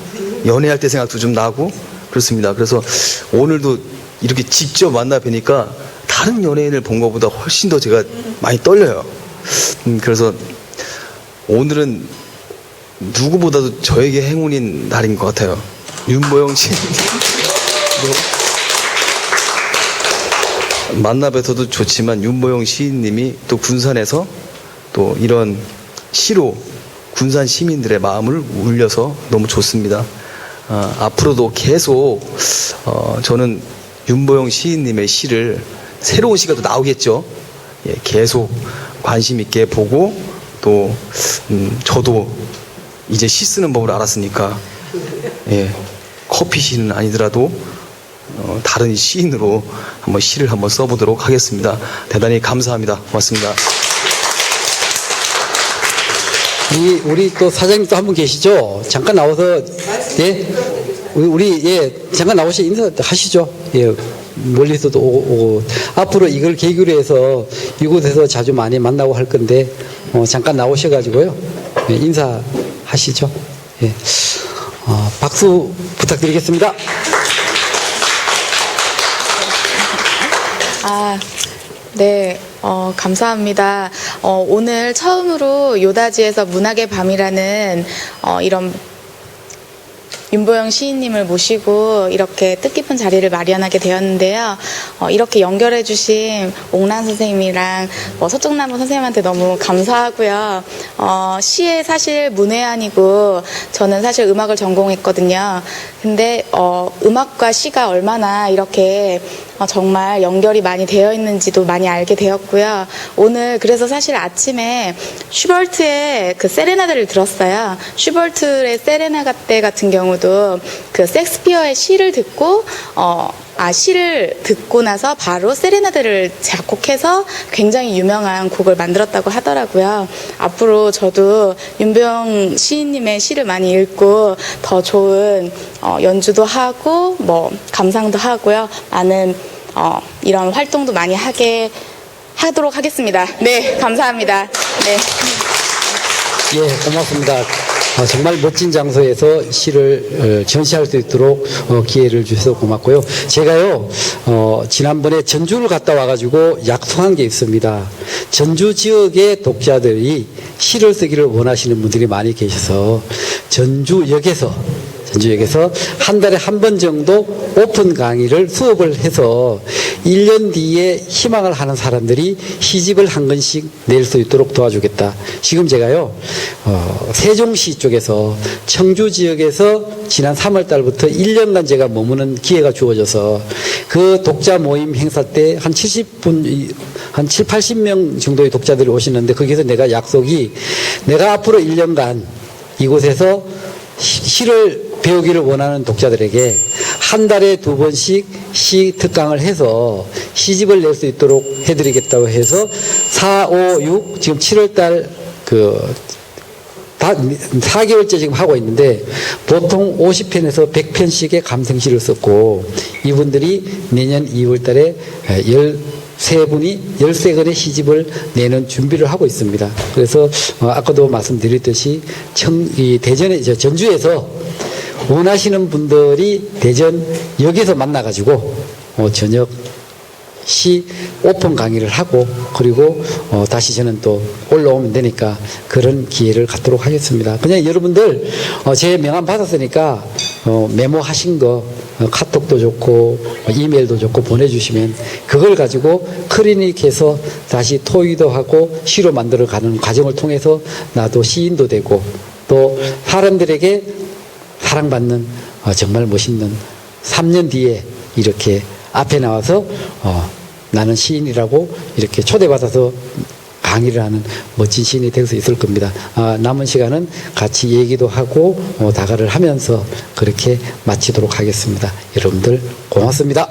Speaker 8: 연애할 때 생각도 좀 나고 그렇습니다. 그래서 오늘도 이렇게 직접 만나 뵈니까 다른 연예인을 본 것보다 훨씬 더 제가 많이 떨려요. 그래서 오늘은 누구보다도 저에게 행운인 날인 것 같아요. 윤보영 씨 만나 뵈서도 좋지만 윤보영 시인님이 또 군산에서 또 이런 시로 군산 시민들의 마음을 울려서 너무 좋습니다. 앞으로도 계속 저는 윤보영 시인님의 시를 새로운 시가 또 나오겠죠. 예, 계속 관심 있게 보고 또 저도 이제 시 쓰는 법을 알았으니까 예, 커피 시는 아니더라도 다른 시인으로 한번 시를 한번 써보도록 하겠습니다. 대단히 감사합니다. 고맙습니다.
Speaker 2: 우리 또 사장님 또 한 분 계시죠? 잠깐 나와서, 예? 잠깐 나오셔서 인사하시죠. 예. 멀리서도 오고. 앞으로 이걸 계기로 해서 이곳에서 자주 많이 만나고 할 건데, 잠깐 나오셔가지고요. 예, 인사하시죠. 예. 박수 부탁드리겠습니다.
Speaker 9: 네, 감사합니다. 오늘 처음으로 요다지에서 문학의 밤이라는 이런 윤보영 시인님을 모시고 이렇게 뜻깊은 자리를 마련하게 되었는데요. 이렇게 연결해 주신 옥란 선생님이랑 서쪽나무 선생님한테 너무 감사하고요. 시에 사실 문외한이고 저는 사실 음악을 전공했거든요. 근데 음악과 시가 얼마나 이렇게 정말 연결이 많이 되어 있는지도 많이 알게 되었고요. 오늘 그래서 사실 아침에 슈벌트의 그 세레나데를 들었어요. 슈벌트의 세레나데 같은 경우도 그 섹스피어의 시를 듣고 시를 듣고 나서 바로 세레나데를 작곡해서 굉장히 유명한 곡을 만들었다고 하더라고요. 앞으로 저도 윤보영 시인님의 시를 많이 읽고 더 좋은 연주도 하고 감상도 하고요. 많은 이런 활동도 많이 하도록 하겠습니다. 네, 감사합니다. 네.
Speaker 2: 예, 고맙습니다. 정말 멋진 장소에서 시를 전시할 수 있도록 기회를 주셔서 고맙고요. 제가요, 지난번에 전주를 갔다 와가지고 약속한 게 있습니다. 전주 지역의 독자들이 시를 쓰기를 원하시는 분들이 많이 계셔서 전주역에서 한 달에 한 번 정도 오픈 강의를 수업을 해서 1년 뒤에 희망을 하는 사람들이 시집을 한 권씩 낼 수 있도록 도와주겠다. 지금 제가요, 세종시 쪽에서 청주 지역에서 지난 3월 달부터 1년간 제가 머무는 기회가 주어져서 그 독자 모임 행사 때 한 70분, 한 7, 80명 정도의 독자들이 오시는데 거기서 내가 약속이 내가 앞으로 1년간 이곳에서 시를 배우기를 원하는 독자들에게 한 달에 2번씩 시 특강을 해서 시집을 낼 수 있도록 해드리겠다고 해서 4, 5, 6 지금 7월달 4개월째 지금 하고 있는데 보통 50편에서 100편씩의 감성시를 썼고 이분들이 내년 2월달에 13권의 시집을 내는 준비를 하고 있습니다. 그래서 아까도 말씀드렸듯이 전주에서 원하시는 분들이 여기서 만나가지고 저녁 시 오픈 강의를 하고 그리고 다시 저는 또 올라오면 되니까 그런 기회를 갖도록 하겠습니다. 그냥 여러분들 제 명함 받았으니까 메모하신 거 카톡도 좋고 이메일도 좋고 보내주시면 그걸 가지고 클리닉해서 다시 토의도 하고 시로 만들어가는 과정을 통해서 나도 시인도 되고 또 사람들에게 사랑받는 정말 멋있는 3년 뒤에 이렇게 앞에 나와서 나는 시인이라고 이렇게 초대받아서 강의를 하는 멋진 시인이 될 수 있을 겁니다. 남은 시간은 같이 얘기도 하고 다가를 하면서 그렇게 마치도록 하겠습니다. 여러분들 고맙습니다.